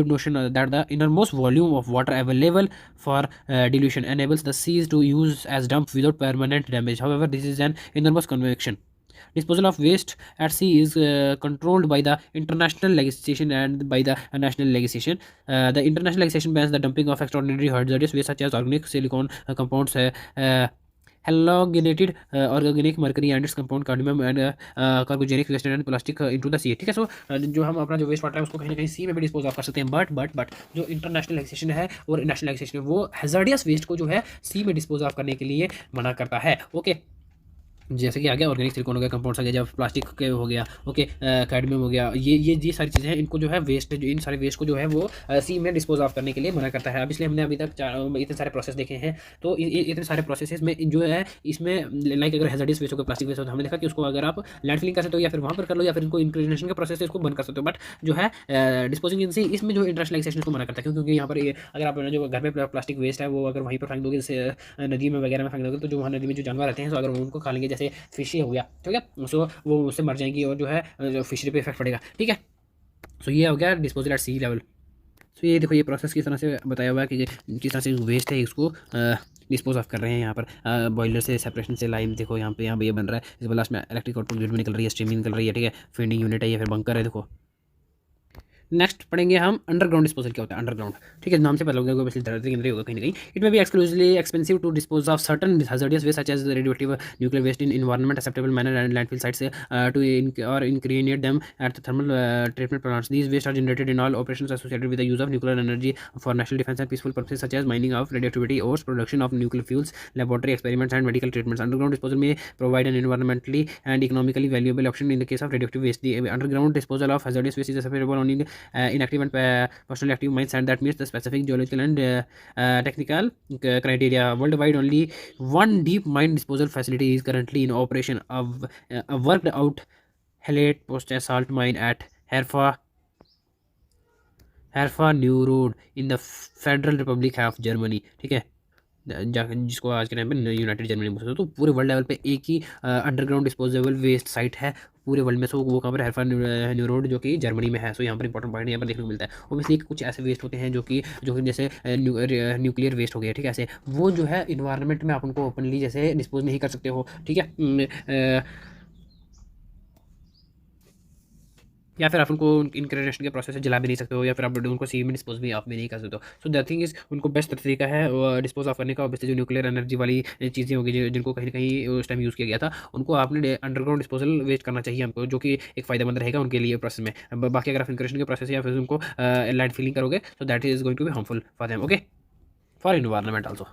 notion that the innermost volume of water available for dilution enables the seas to use as dump without permanent damage. However, this is an innermost convection. Disposal of waste at sea is controlled by the international legislation and by the national legislation. The international legislation bans the dumping of extraordinary hazardous waste such as organic silicon compounds, halogenated organic mercury and its compound cadmium and carcinogenic waste and plastic into the sea, ठीक है। सो जो हम अपना जो waste water है उसको कहीं ना कहीं सी में भी डिस्पोज ऑफ कर सकते हैं, बट जो इंटरनेशनल लेजिस्लेशन है और नेशनल लेजिस्लेशन है वो हैजर्डियस वेस्ट को जो है सी में डिस्पोज ऑफ करने के लिए मना करता है। ओके, जैसे कि आ गया ऑर्गेनिक सिलिकॉन हो गया, कंपाउंड्स आ गया, जब प्लास्टिक के हो गया, ओके, कैडमियम हो गया, ये सारी चीज़ें हैं, इनको जो है वेस्ट, इन सारे वेस्ट को जो है वो सी में डिस्पोज ऑफ करने के लिए मना करता है। अब इसलिए हमने अभी तक इतने सारे प्रोसेस देखे हैं, तो इतने सारे प्रोसेस में जो है इसमें लाइक अगर हैजर्डियस वेस्ट हो गया, प्लास्टिक वेस्ट हो, तो हमने देखा कि उसको अगर आप लैंड फिलिंग कर सकते हो या फिर वहाँ पर कर लो, या फिर इनको इंक्रिनेशन के प्रोसेस से इसको बंद कर सकते हो। बट जो है डिस्पोजिंग इन सी, इसमें जो इंटरनेशनलाइजेशन को मना करता है, क्योंकि यहाँ पर अगर आप जो घर में प्लास्टिक वेस्ट है वो अगर वहीं पर फेंक दोगे, जैसे नदी में वगैरह में फेंक दोगे, तो जो वहाँ नदी में जो जानवर रहते हैं, तो अगर उनको खा लेंगे, जैसे फिश हो गया, ठीक है, सो वो उससे मर जाएंगी और जो है जो फिशरी पे इफेक्ट पड़ेगा, ठीक है। सो ये हो गया डिस्पोजल एट सी लेवल। सो ये देखो, ये प्रोसेस किस तरह से बताया हुआ है कि किस तरह से वेस्ट है इसको डिस्पोज ऑफ कर रहे हैं। यहाँ पर बॉयलर से सेपरेशन से लाइन देखो, यहाँ पे ये बन रहा है, इसके लास्ट में इलेक्ट्रिक आउटपुट यूनिट में निकल रही है, स्ट्रीमिंग निकल रही है, ठीक है, फीडिंग यूनिट है, या फिर बंकर है, देखो। नेक्स्ट पढ़ेंगे हम अंडरग्राउंड डिस्पोजल क्या होता है। अंडरग्राउंड, ठीक है, नाम से पता होगा धरती के अंदर होगा कहीं ना कहीं। It may be exclusively expensive to dispose of certain hazardous waste such as radioactive nuclear waste in environment acceptable manner and landfill sites to और इनक्रिनेट them at the thermal treatment plants. These waste are generated in all operations associated with the use of nuclear energy for national defence and peaceful purposes such as mining of radioactivity और production of nuclear fuels, laboratory experiments and medical treatments. Underground disposal may provide an environmentally and economically valuable option in the case of radioactive waste. The underground disposal of hazardous waste is available only in inactive and personally active mines, and that meets the specific geological and technical criteria. Worldwide, only one deep mine disposal facility is currently in operation, a worked out halite post-salt mine at Herfa New Road in the Federal Republic of Germany, ठीक है, जिसको आज के time पे United Germany बोलते हैं। तो पूरे वर्ल्ड लेवल पे एक ही अंडरग्राउंड डिस्पोजेबल वेस्ट साइट है पूरे वर्ल्ड में। सो वो कहाँ पर, हेल्फा न्यू रोड, जो कि जर्मनी में है। सो यहाँ पर इंपॉर्टेंट पॉइंट यहाँ पर देखने को मिलता है। ऑब्वियसली कुछ ऐसे वेस्ट होते हैं जो कि जैसे न्यूक्लियर वेस्ट हो गया, ठीक है, ऐसे वो जो है इन्वायरमेंट में आप उनको ओपनली जैसे डिस्पोज नहीं कर सकते हो, ठीक है, या फिर आप उनको इनक्रिनेशन के प्रोसेस से जला भी नहीं सकते हो, या फिर आप उनको सी में डिस्पोज भी आप भी नहीं कर सकते हो। सो दैट थिंग इज, उनको बेस्ट तरीका है डिस्पोज ऑफ करने का। ऑब्वियसली जो न्यूक्लियर एनर्जी वाली चीज़ें होगी जिनको कहीं ना कहीं उस टाइम यूज़ किया गया था, उनको आपने अंडरग्राउंड डिस्पोजल वेस्ट करना चाहिए हमको, जो कि एक फ़ायदेमंद रहेगा उनके लिए प्रोसेस में। बाकी अगर आप इनक्रिनेशन के प्रोसेस या फिर उनको लैंड फिलिंग करोगे, तो that is going to be harmful for them, okay, for environment also.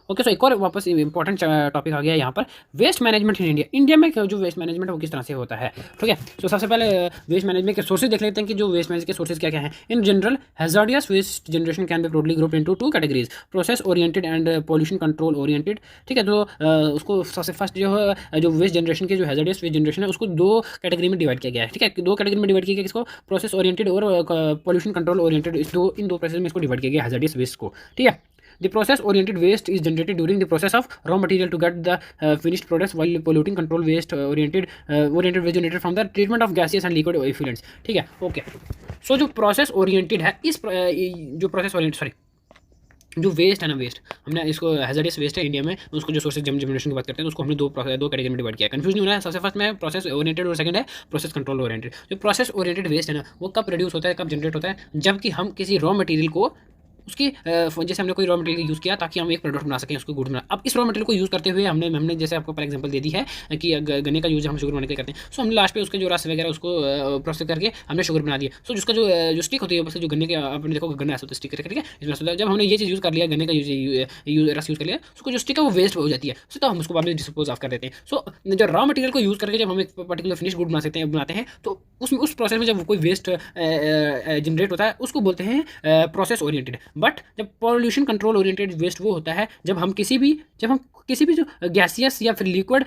Okay, so एक और वापस इंपॉर्टेंट टॉपिक आ गया यहाँ पर, waste management in India. India में जो वेस्ट मैनेजमेंट है वो किस तरह से होता है, ठीक है। सो सबसे पहले वेस्ट मैनेजमेंट के सोर्सेज देख लेते हैं कि जो वेस्ट मैनेजमेंट के सोर्सेज क्या क्या हैं। In general, hazardous waste generation can be broadly grouped into two categories, process oriented and pollution control oriented, ठीक है। तो उसको सबसे फर्स्ट जो वेस्ट जनरेशन के जो हैजर्डियस वेस्ट जनरेशन है उसको दो कैटेगरी में डिवाइड किया गया है, ठीक है। दो कैटेगरी में डिवाइड किया गया, किसको, प्रोसेस ओरिएंटेड और पॉल्यूशन कंट्रोल ओरिएंटेड, इन दो प्रोसेस में इसको डिवाइड किया गया हैजर्डियस वेस्ट को, ठीक है। The process-oriented waste is generated during the process of raw material to get the finished products, while polluting control waste-oriented waste generated from the treatment of gases and liquid effluents, ठीक है, okay. So जो process oriented है, इस जो process oriented, sorry, जो waste है ना, waste हमने इसको हैजर्डियस वेस्ट है इंडिया में, उसको जो सोर्सेज जनरेशन की बात करते हैं, तो उसको हमने दो कैटेगरी में डिवाइड किया है। कंफ्यूज नहीं होना है। सबसे फर्स्ट में प्रोसेस ओरिएंटेड और सेकंड है प्रोसेस कंट्रोल ओरिएंटेड। जो प्रोसेस ओरिएंटेड वेस्ट है ना, वो कब प्रोड्यूस होता है, कब जनरेट होता है, जबकि हम किसी रॉ मटेरियल को उसकी जैसे हमने कोई रॉ मटेरियल यूज़ किया ताकि हम एक प्रोडक्ट बना सकें, उसको गुड बना। अब इस रॉ मटेरियल को यूज़ करते हुए हमने जैसे आपको पहले एग्जांपल दे दी है कि गन्ने का यूज़ हम शुगर बनाने के लिए करते हैं। सो हमने लास्ट पे उसके जो रस वगैरह उसको प्रोसेस करके हमने शुगर बना दिया। सो जिसका जो स्टिक होती है बस जो गन्ने के आपने देखो गन्ना ऐसा होता है स्टिक करके, ठीक है। इसमें जब हमने ये चीज़ यूज़ कर लिया, गन्ने का रस यूज़ कर लिया, उसको जो स्टिक है वो वेस्ट हो जाती है। सो तब हम उसको बाद में डिस्पोज ऑफ कर देते हैं। सो जो रॉ मटेरियल को यूज़ करके जब हम एक पर्टिकुलर फिनिश गुड बनाते हैं तो उस प्रोसेस में जब कोई वेस्ट जनरेट होता है उसको बोलते हैं प्रोसेस ओरिएंटेड। बट जब पॉल्यूशन कंट्रोल ओरिएंटेड वेस्ट वो होता है जब हम किसी भी जो गैसियस या फिर लिक्विड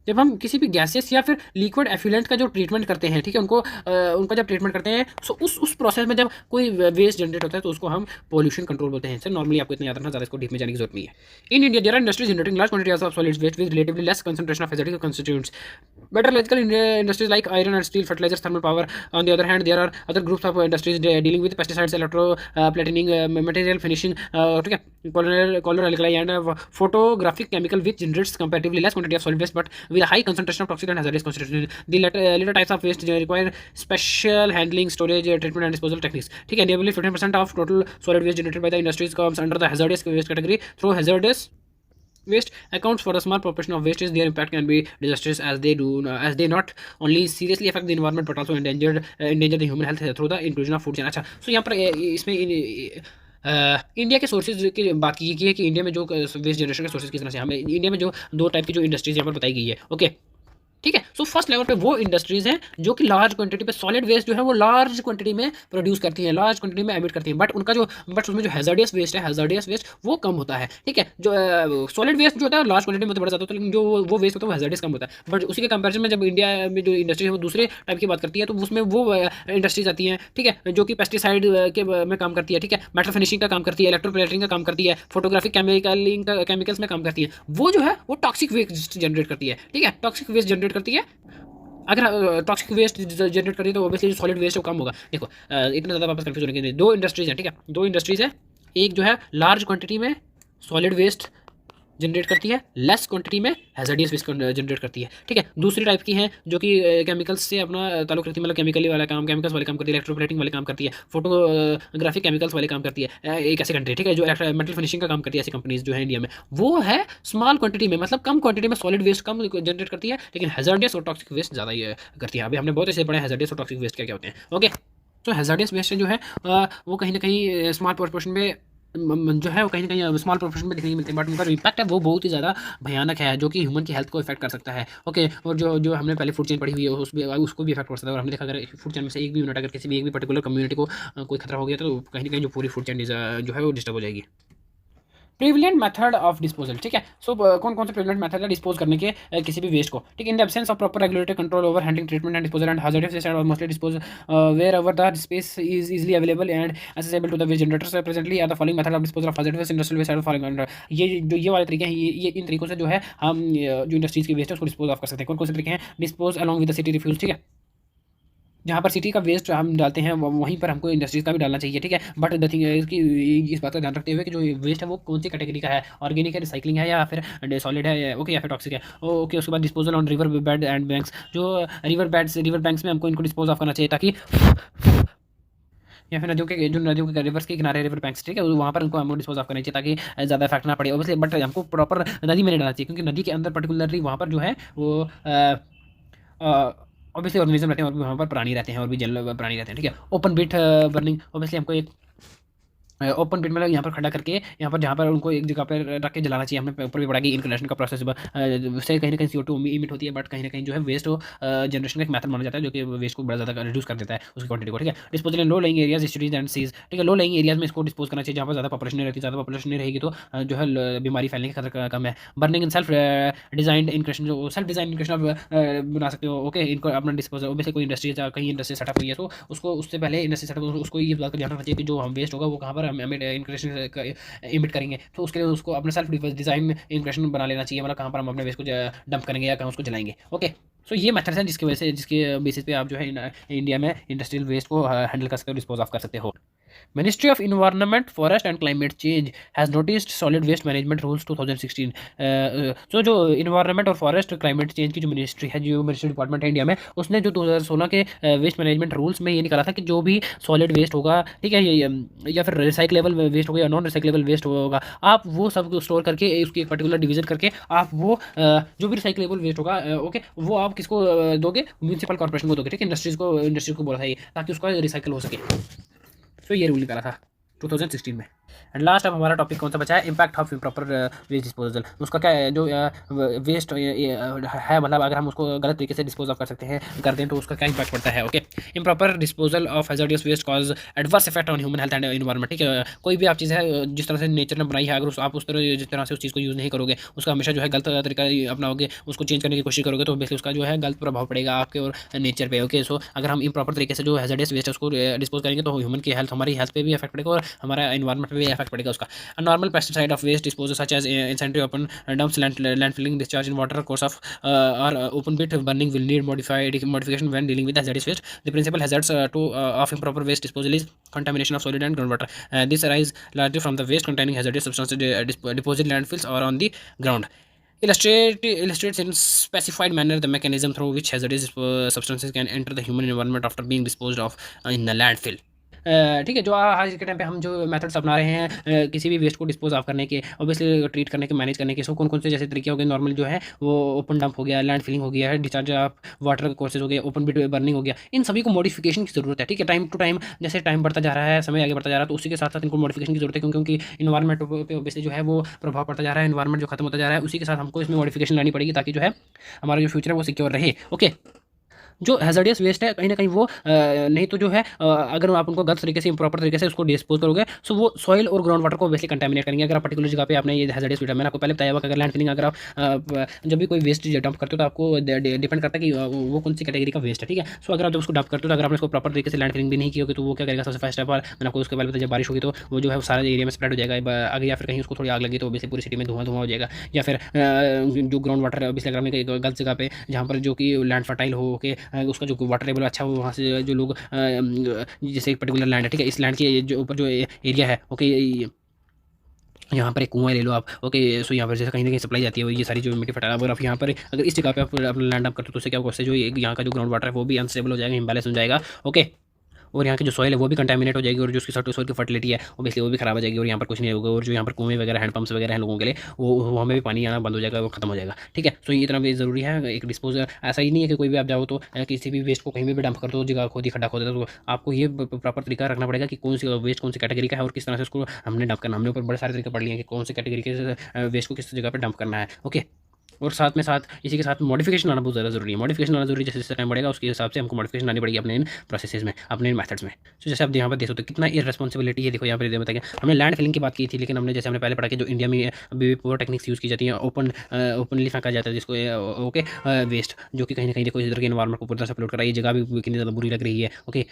जब हम किसी भी गैसेस या फिर लिक्विड एफ्लुएंट का जो ट्रीटमेंट करते हैं, ठीक है, उनका जब ट्रीटमेंट करते हैं सो उस प्रोसेस में जब कोई वेस्ट जनरेट होता है तो उसको हम पॉल्यूशन कंट्रोल बोलते हैं। सर नॉर्मली आपको इतना याद रखना, ज़्यादा इसको डीप में जाने की जरूरत नहीं है। In India there are industries generating large quantities of solid waste with relatively less concentration of acidic constituents. Metallurgical industries like iron and steel, fertilizers, thermal power. On the other hand, there are other groups of industries dealing with pesticides, electroplating, material finishing, ठीक है, color alkali and photographic chemical which generates comparatively less quantity of solid waste but with a high concentration of toxic and hazardous constituents. The latter types of waste require special handling, storage, treatment and disposal techniques. ठीक है, nearly 15% of total solid waste generated by the industries comes under the hazardous waste category. Through hazardous waste accounts for a small proportion of wastes, their impact can be disastrous as they not only seriously affect the environment but also endanger the human health through the inclusion of food chain। अच्छा, सो यहाँ पर इसमें India के sources की बात की है कि इंडिया में जो वेस्ट जनरेशन के सोर्सेज किस तरह से हमें इंडिया में जो दो टाइप की जो इंडस्ट्रीज यहाँ पर बताई गई है। ओके, ठीक है। सो फर्स्ट लेवल पे वो इंडस्ट्रीज हैं जो कि लार्ज क्वांटिटी पे सॉलिड वेस्ट जो है वो लार्ज क्वांटिटी में प्रोड्यूस करती हैं, लार्ज क्वांटिटी में एमिट करती हैं, बट उसमें जो हैजर्डियस वेस्ट है, हैजर्डियस वेस्ट वो कम होता है, ठीक है। जो सॉलिड वेस्ट जो होता है लार्ज क्वांटिटी में तो बढ़ जाता है, लेकिन जो वो वेस्ट होता है वो हैजर्डियस कम होता है। बट उसी के कंपेरिजन में जब इंडिया में जो इंडस्ट्री है वो दूसरे टाइप की बात करती है तो उसमें वो इंडस्ट्रीज आती हैं, ठीक है, जो कि पेस्टिसाइड के में काम करती है, ठीक है, मेटल फिनिशिंग का काम करती है, इलेक्ट्रोप्लेटिंग का काम करती है, फोटोग्राफिक केमिकल्स में काम करती है। वो जो है वो टॉक्सिक वेस्ट जनरेट करती है, ठीक है, टॉक्सिक वेस्ट जनरेट करती है। अगर टॉक्सिक वेस्ट जनरेट करिए तो ऑब्वियसली जो सॉलिड वेस्ट है वो कम होगा। देखो इतना ज़्यादा वापस कंफ्यूज होने के लिए दो इंडस्ट्रीज हैं, ठीक है, दो इंडस्ट्रीज है। एक जो है लार्ज क्वांटिटी में सॉलिड वेस्ट जनरेट करती है, लेस क्वांटिटी में हैजर्डियस वेस्ट जनरेट करती है, ठीक है। दूसरी टाइप की है जो कि केमिकल्स से अपना ताल्लुक रखती है, मतलब केमिकल्स वाले काम करती है, इलेक्ट्रोप्लेटिंग वाले काम करती है, फोटोग्राफिक केमिकल्स वाले काम करती है। एक ऐसी कंट्री, ठीक है, जो मेटल फिनिशिंग का काम करती है, ऐसी कंपनीज जो है इंडिया में वो है स्मॉल क्वांटिटी में, मतलब कम क्वांटिटी में सॉलिड वेस्ट कम जनरेट करती है, लेकिन हैजर्डियस और टॉक्सिक वेस्ट ज़्यादा ये करती है। अभी हमने बहुत ऐसे पढ़ा है हैजर्डियस और टॉक्सिक वेस्ट क्या क्या होते हैं। ओके, तो हैजर्डियस वेस्ट जो है वो कहीं ना कहीं स्मॉल प्रोपोर्शन में जो है वो कहीं ना कहीं स्मॉल प्रोपोर्शन में दिखने को मिलते हैं, बट उनका इम्पैक्ट है वो बहुत ही ज़्यादा भयानक है, जो कि ह्यूमन की हेल्थ को इफेक्ट कर सकता है। ओके, और जो हमने पहले फूड चेन पढ़ी हुई है उसको भी इफेक्ट कर सकता है। और हमने देखा अगर फूड चेन में से एक भी यूनिट अगर किसी भी एक भी पर्टिकुलर कम्युनिटी को कोई खतरा हो गया तो कहीं ना कहीं जो पूरी फूड चेन जो है वो डिस्टर्ब हो जाएगी। प्रिविलेंट मेथड ऑफ डिस्पोजल, ठीक है। सो कौन कौन से प्रिविलेंट मेथड है डिस्पोज करने के किसी भी वेस्ट को, ठीक है। In the absence of proper regulatory control over handling, treatment and disposal and hazardous waste are mostly disposed wherever the space is easily available and accessible to the waste generators. Presently are the following method of disposal of hazardous waste, industrial waste are the following under ये वाले तरीके हैं, ये इन तरीकों से जो है हम जो इंडस्ट्रीज की वेस्ट है उसको डिस्पोज ऑफ कर सकते हैं। कौन कौन से तरीके हैं? Dispose along with the city refuse, ठीक है, जहाँ पर सिटी का वेस्ट हम डालते हैं वहीं पर हमको इंडस्ट्रीज का भी डालना चाहिए, ठीक है। बट द थिंग इसकी इस बात का ध्यान रखते हुए कि जो वेस्ट है वो कौन सी कैटेगरी का है, ऑर्गेनिक है, रिसाइकलिंग है, या फिर सॉलिड है, ओके, या फिर टॉक्सिक है। ओके, उसके बाद disposal on river bed and banks, जो रिवर बैंक्स में हमको इनको डिस्पोज ऑफ करना चाहिए ताकि या फिर नदियों के रिवर्स के किनारे रिवर बैंक्स, ठीक है, वहाँ पर उनको हमको डिस्पोज ऑफ करना चाहिए ताकि ज़्यादा इफेक्ट ना पड़े ऑब्वियसली। बट हमको प्रॉपर नदी में नहीं डालना चाहिए क्योंकि नदी के अंदर पर्टिकुलरली वहाँ पर जो है वो ऑब्वियसली ऑर्गेनिज्म रहते हैं और भी वहाँ पर प्राणी रहते हैं और भी जल प्राणी रहते हैं, ठीक है। ओपन बिट बर्निंग, ऑब्वियसली हमको एक ओपन पिट में यहाँ पर खड़ा करके यहाँ पर जहाँ पर उनको एक जगह पर रख के जलाना चाहिए। हमने ऊपर भी पढ़ा कि इनकलेशन का प्रोसेस से कहीं ना कहीं CO2 इमिट होती है, बट कहीं ना कहीं जो है वेस्ट जनरेशन का एक मेथड माना जाता है जो कि वेस्ट को बड़ा ज़्यादा रिड्यूस कर देता है उसकी क्वांटिटी को, ठीक है। Disposal in low laying areas, studies and seas, ठीक है, लो लेइंग एरियाज में इसको डिस्पोज करना चाहिए जहाँ पर ज़्यादा पॉपुलेशन नहीं रहती, ज़्यादा पॉपुलेशन नहीं रहेगी तो जो है बीमारी फैलने का खतरा कम है। बर्निंग इन सेल्फ डिजाइन इनक्रेशन, जो सेल्फ डिजाइन इनक्रेशन आप बना सकते हो, ओके, इनको अपना डिस्पोजल ओबियसली कोई इंडस्ट्री कहीं इंडस्ट्री सेटअप हुई है तो उसको उससे पहले इंडस्ट्री सेटअप उसको ये बात का ध्यान रखना चाहिए कि जो हम वेस्ट होगा वो कहाँ पर हमें इनक्रेशन इमिट करेंगे, तो उसके लिए उसको अपना सेल्फ डिजाइन इंप्रेशन बना लेना चाहिए, मतलब कहाँ पर हम अपने वेस्ट को डंप करेंगे या कहाँ उसको जलाएंगे। ओके, सो ये मेथड्स हैं जिसके बेसिस पे आप जो है इंडिया में इंडस्ट्रियल वेस्ट को हैंडल कर सकते हो, डिस्पोज ऑफ कर सकते हो। Ministry of environment forest and climate change has noticed solid waste management rules 2016। तो जो इन्वायरमेंट और फॉरेस्ट क्लाइमेट चेंज की जो मिनिस्ट्री है, जो मिनिस्ट्री डिपार्टमेंट है इंडिया में, उसने जो 2016 के वेस्ट मैनेजमेंट रूल्स में ये निकाला था कि जो भी सॉलिड वेस्ट होगा, ठीक है, या फिर रिसाइकलेबल वेस्ट होगा या नॉन रिसाइकलेबल वेस्ट होगा, आप वो सब स्टोर करके उसकी एक पर्टिकुलर डिवीजन करके आप वो जो भी रिसाइकलेबल वेस्ट होगा, ओके, वो आप किसको दोगे? म्यूनसिपल कॉर्पोरेशन को दोगे, ठीक है, इंडस्ट्रीज को बोला था ये, ताकि उसका रिसाइकल हो सके। तो ये रूल निकाला था 2016 में। एंड लास्ट अब हमारा टॉपिक कौन सा बचा है? Impact of improper waste disposal. उसका क्या है, जो वेस्ट है, मतलब अगर हम उसको गलत तरीके से डिस्पोज ऑफ करते हैं तो उसका क्या इम्पैक्ट पड़ता है। Okay, improper disposal of hazardous waste cause adverse effect on human health and environment. ठीक है, कोई भी आप चीज़ है जिस तरह से नेचर ने बनाई है, अगर आप उस तरह जिस तरह से उस चीज़ को यूज़ नहीं करोगे, उसका हमेशा जो है गलत तरीका अपनाओगे, उसको चेंज करने की कोशिश करोगे, तो बेसिकली उसका जो है गलत प्रभाव पड़ेगा आपके और नेचर पे। ओके, सो अगर हम इम्प्रॉपर तरीके से जो हैजर्डियस वेस्ट है उसको डिस्पोज करेंगे तो ह्यूमन की हेल्थ, हमारी हेल्थ पे भी इफेक्ट पड़ेगा और हमारा एनवायरमेंट पे भी इफेक्ट पड़ेगा उसका। A normal pesticide of waste disposal such as incentive open dumps, landfilling, discharge in water course of or open pit burning will need modification when dealing with hazardous waste. The principal hazards of improper waste disposal is contamination of solid and groundwater. This arises largely from the waste containing hazardous substances deposited landfills or on the ground. Illustrates in specified manner the mechanism through which hazardous substances can enter the human environment after being disposed of in the landfill. ठीक है, जो आज के time पे हम जो methods अपना रहे हैं किसी भी वेस्ट को डिस्पोज ऑफ करने के, ऑब्वियसली ट्रीट करने के, मैनेज करने के, सो कौन कौन से जैसे तरीके हो गए? नॉर्मल जो है वो ओपन डंप हो गया, लैंड फिलिंग हो गया है, डिस्चार्ज ऑफ वाटर कोर्सेज हो गया, ओपन बिट बर्निंग हो गया। इन सभी को मॉडिफिकेशन की जरूरत है। ठीक है, टाइम टू टाइम जैसे टाइम बढ़ता जा रहा है, समय आगे बढ़ता जा रहा है, तो उसी के साथ साथ इनको मॉडिफिकेशन की जरूरत है, क्योंकि इन्वायरमेंट पे ऑब्वियसली जो है वो प्रभाव पड़ता जा रहा है, इन्वायरमेंट जो खत्म होता जा रहा है, उसी के साथ हमको इसमें मॉडिफिकेशन लानी पड़ेगी ताकि जो है हमारा जो फ्यूचर है वो सिक्योर रहे। ओके, जो हैजर्डियस वेस्ट है कहीं ना कहीं वो नहीं तो जो है अगर आप उनको गलत तरीके से, इम्प्रॉपर तरीके से उसको डिस्पोज करोगे, सो वो सॉइल और ग्राउंड वाटर को वैसे कंटेमिनेट करेंगे। अगर आप पर्टिकुलर जगह पे आपने ये हैजर्डियस वेस्ट, मैंने आपको पहले बताया हुआ कि अगर लैंड फिलिंग, अगर आप जब भी कोई वेस्ट डंप करते हो तो आपको डिपेंड करता है कि वो कौन सी कैटेगरी का वेस्ट है। ठीक है, सो अगर आप जब उसको डंप करते हो तो अगर आपने उसको प्रॉपर तरीके से लैंड फिलिंग भी नहीं की होगी तो वो क्या करेगा? सबसे फर्स्ट स्टेप, और मैंने आपको उसके पहले बताया, जब बारिश होगी तो वो जो है सारे एरिया में स्प्रेड हो जाएगा आगे, या फिर कहीं उसको थोड़ी आग लगी तो वैसे पूरी सिटी में धुआं धुआं हो जाएगा। या फिर जो ग्राउंड वाटर है, अभी अगर हमने गलत जगह पे जहाँ पर जो कि लैंड फर्टाइल हो के उसका जो वाटर लेवल अच्छा हो, वहाँ से जो लोग जैसे एक पर्टिकुलर लैंड है, ठीक है, इस लैंड के जो ऊपर जो एरिया है, ओके, यहाँ पर एक कुआं ले लो आप। ओके, सो यहाँ पर जैसे कहीं ना कहीं सप्लाई जाती है ये सारी जो मिट्टी फटा, अगर आप यहाँ पर अगर इस जगह पे आप अपना लैंड अप करते हो तो उससे क्या होगा? उससे जो यहाँ का जो ग्राउंड वाटर है वो भी अनस्टेबल हो जाएगा, इम्बैलेंस हो जाएगा। ओके, और यहाँ की जो सॉइल है वो भी कंटामिनेट हो जाएगी, और जो उसकी सॉइल की फर्टिलिटी है ऑब्वियसली वो भी खराब हो जाएगी, और यहाँ पर कुछ नहीं होगा। और जो यहाँ पर कुएं वगैरह, हैंडपम्प्स वगैरह हैं लोगों के लिए, वो वहाँ में भी पानी आना बंद हो जाएगा, वो खत्म हो जाएगा। ठीक है, सो ये इतना भी ज़रूरी है एक डिस्पोजल। ऐसा ही नहीं है कि कोई भी आप जाओ तो किसी भी वेस्ट को कहीं भी डंप कर दो, जगह खोदी खड्डा खोद दो, तो आपको ये प्रॉपर तरीका रखना पड़ेगा कि कौन सी वेस्ट कौन सी कैटेगरी का है और किस तरह से उसको हमने डंप करना। हमने ऊपर बड़े सारे तरीके पढ़ लिए हैं कि कौन सी कैटेगरी के वेस्ट को किस जगह पर डंप करना है। ओके, और साथ में साथ इसी के साथ मॉडिफिकेशन आना बहुत ज़्यादा जरूरी है। मॉडिफिकेशन आना जरूरी, जैसे जैसे टाइम बढ़ेगा उसके हिसाब से हमको मॉडिफिकेशन आनी पड़ेगी अपने इन प्रोसेसेस में, अपने इन मेथड्स में। तो जैसे आप यहाँ पर देख सकते हो कितना इररेस्पॉन्सिबिलिटी है। देखो यहाँ पर बताया, हमने लैंड फिलिंग की बात की थी, लेकिन हमने जैसे हमने पहले पढ़ा कि जो इंडिया में अभी वो टेक्निक्स यूज़ की जाती हैं, ओपनली फेंका जाता है जिसको, ओके, वेस्ट, जो कि कहीं ना कहीं देखो इधर के एनवायरमेंट को पूरी तरह से अपलोड करा, ये जगह भी कितनी ज़्यादा बुरी लग रही है। ओके,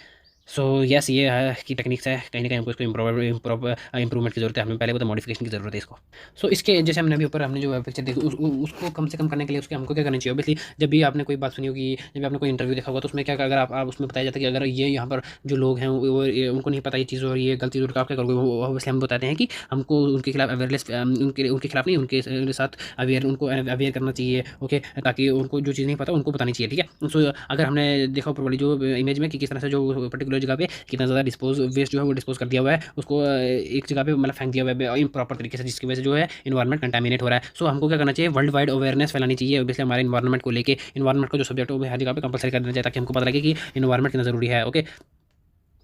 सो यस, ये है कि टेक्निक्स है, कहीं ना कहीं हमको इसको इंप्रूवमेंट की जरूरत है। हमें पहले बता मॉडिफिकेशन की जरूरत है इसको। सो इसके जैसे हमने अभी ऊपर हमने जो पिक्चर देखी उसको कम से कम करने के लिए उसके हमको क्या करना चाहिए? ऑब्वियसली जब भी आपने कोई बात सुनी होगी, जब भी आपने कोई इंटरव्यू देखा होगा, तो उसमें क्या, अगर आप उसमें बताया जाता है कि अगर ये यहाँ पर जो लोग हैं उनको नहीं पता ये चीज़ और ये गलती जरूर, आप क्या करोगे? वो ऑब्वियसली हम बताते हैं कि हमको उनके खिलाफ अवेयरनेस, उनके खिलाफ नहीं, उनके साथ उनको अवेयर करना चाहिए। ओके, ताकि उनको जो चीज़ नहीं पता उनको बतानी चाहिए। ठीक है, सो अगर हमने देखा ऊपर वाली जो इमेज में कि किस तरह से जो पर्टिकुलर जगह पे कितना ज़्यादा डिस्पोज वेस्ट जो है वो डिस्पोज कर दिया हुआ है, उसको एक जगह पे मतलब फेंक दिया हुआ है इम्प्रॉपर तरीके से, जिसकी वजह से जो है इन्वायरमेंट कंटामिनेट हो रहा है। सो हमको क्या करना चाहिए? वर्ल्ड वाइड अवेयरनेस फैलानी चाहिए ऑब्वियसली हमारे इन्वायरमेंट को लेके। इन्वायरमेंट का जो सब्जेक्ट है वो हर जगह पे कंपलसरी कर देना चाहिए, ताकि हमको पता लगे कि इन्वायरमेंट कितना जरूरी है। ओके,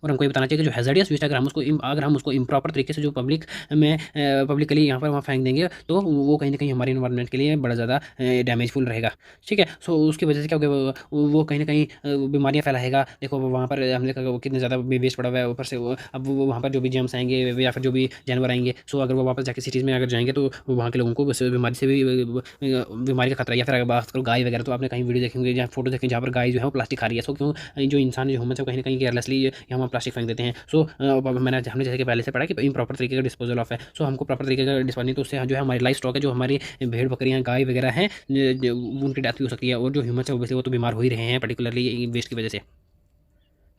और हमको ये बताना चाहिए कि जो हैजर्डियस वेस्ट अगर हम उसको इम्प्रॉपर तरीके से जो पब्लिक में पब्लिकली यहाँ पर वहाँ फेंक देंगे तो वो कहीं ना कहीं हमारे इन्वायरमेंट के लिए बड़ा ज़्यादा डैमेजफुल रहेगा। ठीक है, सो उसकी वजह से क्या होगा? वो कहीं ना कहीं बीमारियाँ फैलाएगा। देखो वहाँ पर हमने कहा वो कितने ज़्यादा वेस्ट पड़ा हुआ है, ऊपर से अब वो वहाँ पर जो भी जर्म्स आएंगे या फिर जो भी जानवर आएंगे, सो अगर वो वापस जाके सिटीज़ में अगर जाएंगे तो वहाँ के लोगों को बस बीमारी से भी बीमारी का खतरा। या फिर अगर बात करो गाय वगैरह, तो आपने कहीं वीडियो देखेंगे या फोटो देखेंगे जहाँ पर गाय जो है वो प्लास्टिक खा रही है। सो क्यों? जो इंसान जो ह्यूमन है कहीं ना कहीं केयरलेसली यहाँ प्लास्टिक फेंक देते हैं। सो हमने जैसे कि पहले से पढ़ा कि इम्प्रॉपर तरीके का डिस्पोजल ऑफ है। सो हमको प्रॉपर तरीके का डिस्पोज नहीं तो उससे जो है हमारी लाइफ स्टॉक है, जो हमारी भेड़ बकरियाँ गाय वगैरह हैं, उनकी डेथ भी हो सकती है, और जो ह्यूमन है वो तो बीमार हो ही रहे हैं पर्टिकुलरली वेस्ट की वजह से।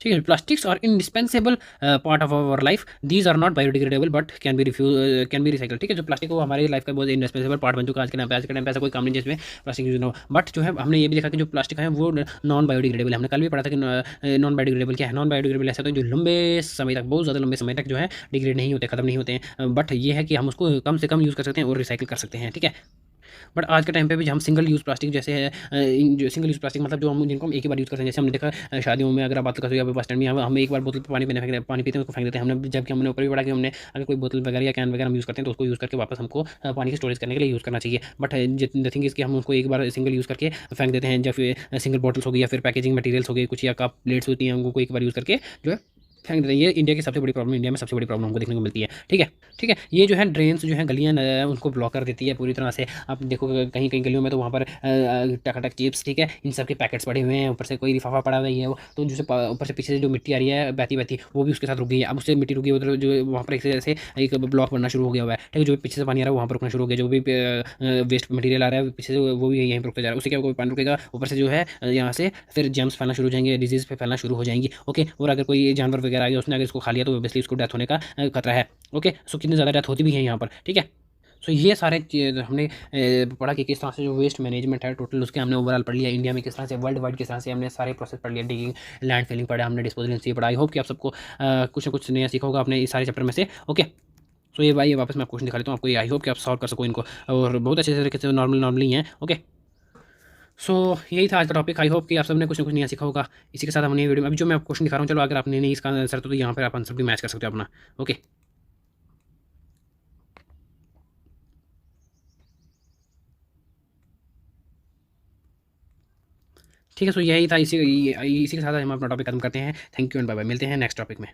ठीक है, plastics are indispensable part of our life, these are not biodegradable but can be recycle. ठीक है, जो प्लास्टिक वो हमारी लाइफ का बहुत इंडिस्पेंसेबल पार्ट बन चुका है आज के टाइम पे ऐसा कोई काम नहीं जिसमें प्लास्टिक यूज ना हो। बट जो है हमने ये भी देखा कि जो प्लास्टिक है वो नॉन बायोडिग्रेडेबल है। हमने कल भी पढ़ा था कि नॉन बायोडिग्रेडेबल क्या है। नॉन बायोडिग्रेडेबल ऐसा तो जो लंबे समय तक, बहुत ज़्यादा लंबे समय तक जो है डिग्रेड नहीं होते, खत्म नहीं होते हैं। बट ये है कि हम उसको कम से कम यूज़ कर सकते हैं और रिसाइकिल कर सकते हैं। ठीक है, बट आज के टाइम पे भी हम सिंगल यूज़ प्लास्टिक जैसे है, जो सिंगल यूज़ प्लास्टिक मतलब जो हम जिनको हम एक ही बार यूज़ करते हैं, जैसे हमने देखा शादियों में, अगर आप बात करें या बस स्टैंड में, हम एक बार बोतल पे पानी पीते हैं उसको फेंक देते हैं। हमने जबकि हमने ऊपर भी पढ़ा कि हमने अगर कोई बोतल वगैरह या कैन वगैरह हम यूज़ करते हैं तो उसको यूज़ करके वापस हमको पानी की स्टोरेज करने के लिए यूज़ करना चाहिए। बट द थिंग इज़ कि हम उसको एक बार सिंगल यूज़ करके फेंक देते हैं, जब फिर सिंगल बॉटल्स हो गई या फिर पैकेजिंग मटीरियल्स हो गई कुछ, या कप प्लेट्स होती हैं, उनको एक बार यूज़ करके जो है फेंक देते हैं। ये इंडिया की सबसे बड़ी प्रॉब्लम, इंडिया में सबसे बड़ी प्रॉब्लम हमको देखने को मिलती है। ठीक है, ठीक है, ये जो है ड्रेन्स जो है गलियाँ उनको ब्लॉक कर देती है पूरी तरह से। आप देखो कहीं कहीं गलियों में तो वहाँ पर टकाटक चिप्स, ठीक है, इन सब के पैकेट्स पड़े हुए हैं, ऊपर से कोई लिफाफा पड़ा हुआ ही है वो, तो जैसे ऊपर से पीछे से जो मिट्टी आ रही है बहती बहती, वो भी उसके साथ रुक गई है। अब उससे मिट्टी रुकी उधर जो वहाँ पर एक से एक ब्लॉक बनना शुरू हो गया हुआ है। ठीक है, जो पीछे से पानी आ रहा है वहाँ पर रुकना शुरू हो गया, जो भी वेस्ट मटीरियल आ रहा है पीछे से वो भी यहीं पर रुकता जा रहा है। उससे क्या कोई पानी रुकेगा, ऊपर से जो है यहाँ से फिर जर्म्स फैलना शुरू हो जाएंगे, डिजीज़ फैलना शुरू हो जाएंगी। ओके, और अगर कोई जानवर वगैरह आ गया उसने अगर इसको खा लिया तो ऑब्वियसली उसको डेथ होने का खतरा है। ओके, सो कितनी ज़्यादा डेथ होती भी है यहाँ पर। ठीक है, सो ये सारे हमने पढ़ा कि किस तरह से जो वेस्ट मैनेजमेंट है टोटल उसके हमने ओवरऑल पढ़ लिया, इंडिया में किस तरह से, वर्ल्ड वाइड किस तरह से हमने सारे प्रोसेस पढ़ लिया, डिगिंग, लैंड फिलिंग पढ़ा हमने, डिस्पोजल से पढ़ा। आई होप कि आप सबको कुछ ना कुछ नया सीखा होगा अपने इस सारे चैप्टर में से। ओके, सो ये भाई वापस मैं क्वेश्चन दिखा लेता हूँ आपको, ये आई होप कि आप सॉल्व कर सको इनको, और बहुत अच्छे तरीके से नॉर्मली हैं। ओके, सो यही था आज का टॉपिक। आई होप कि आप सबने कुछ ना कुछ नया सीखा होगा। इसी के साथ हमने वीडियो में अभी जो मैं क्वेश्चन दिखा रहा हूँ, चलो अगर आपने नहीं इसका आंसर तो यहाँ पर आप आंसर भी मैच कर सकते हो अपना। ओके, ठीक है, सो यही था, इसी के साथ हम अपना टॉपिक खत्म करते हैं। Thank you and bye bye, मिलते हैं नेक्स्ट टॉपिक में।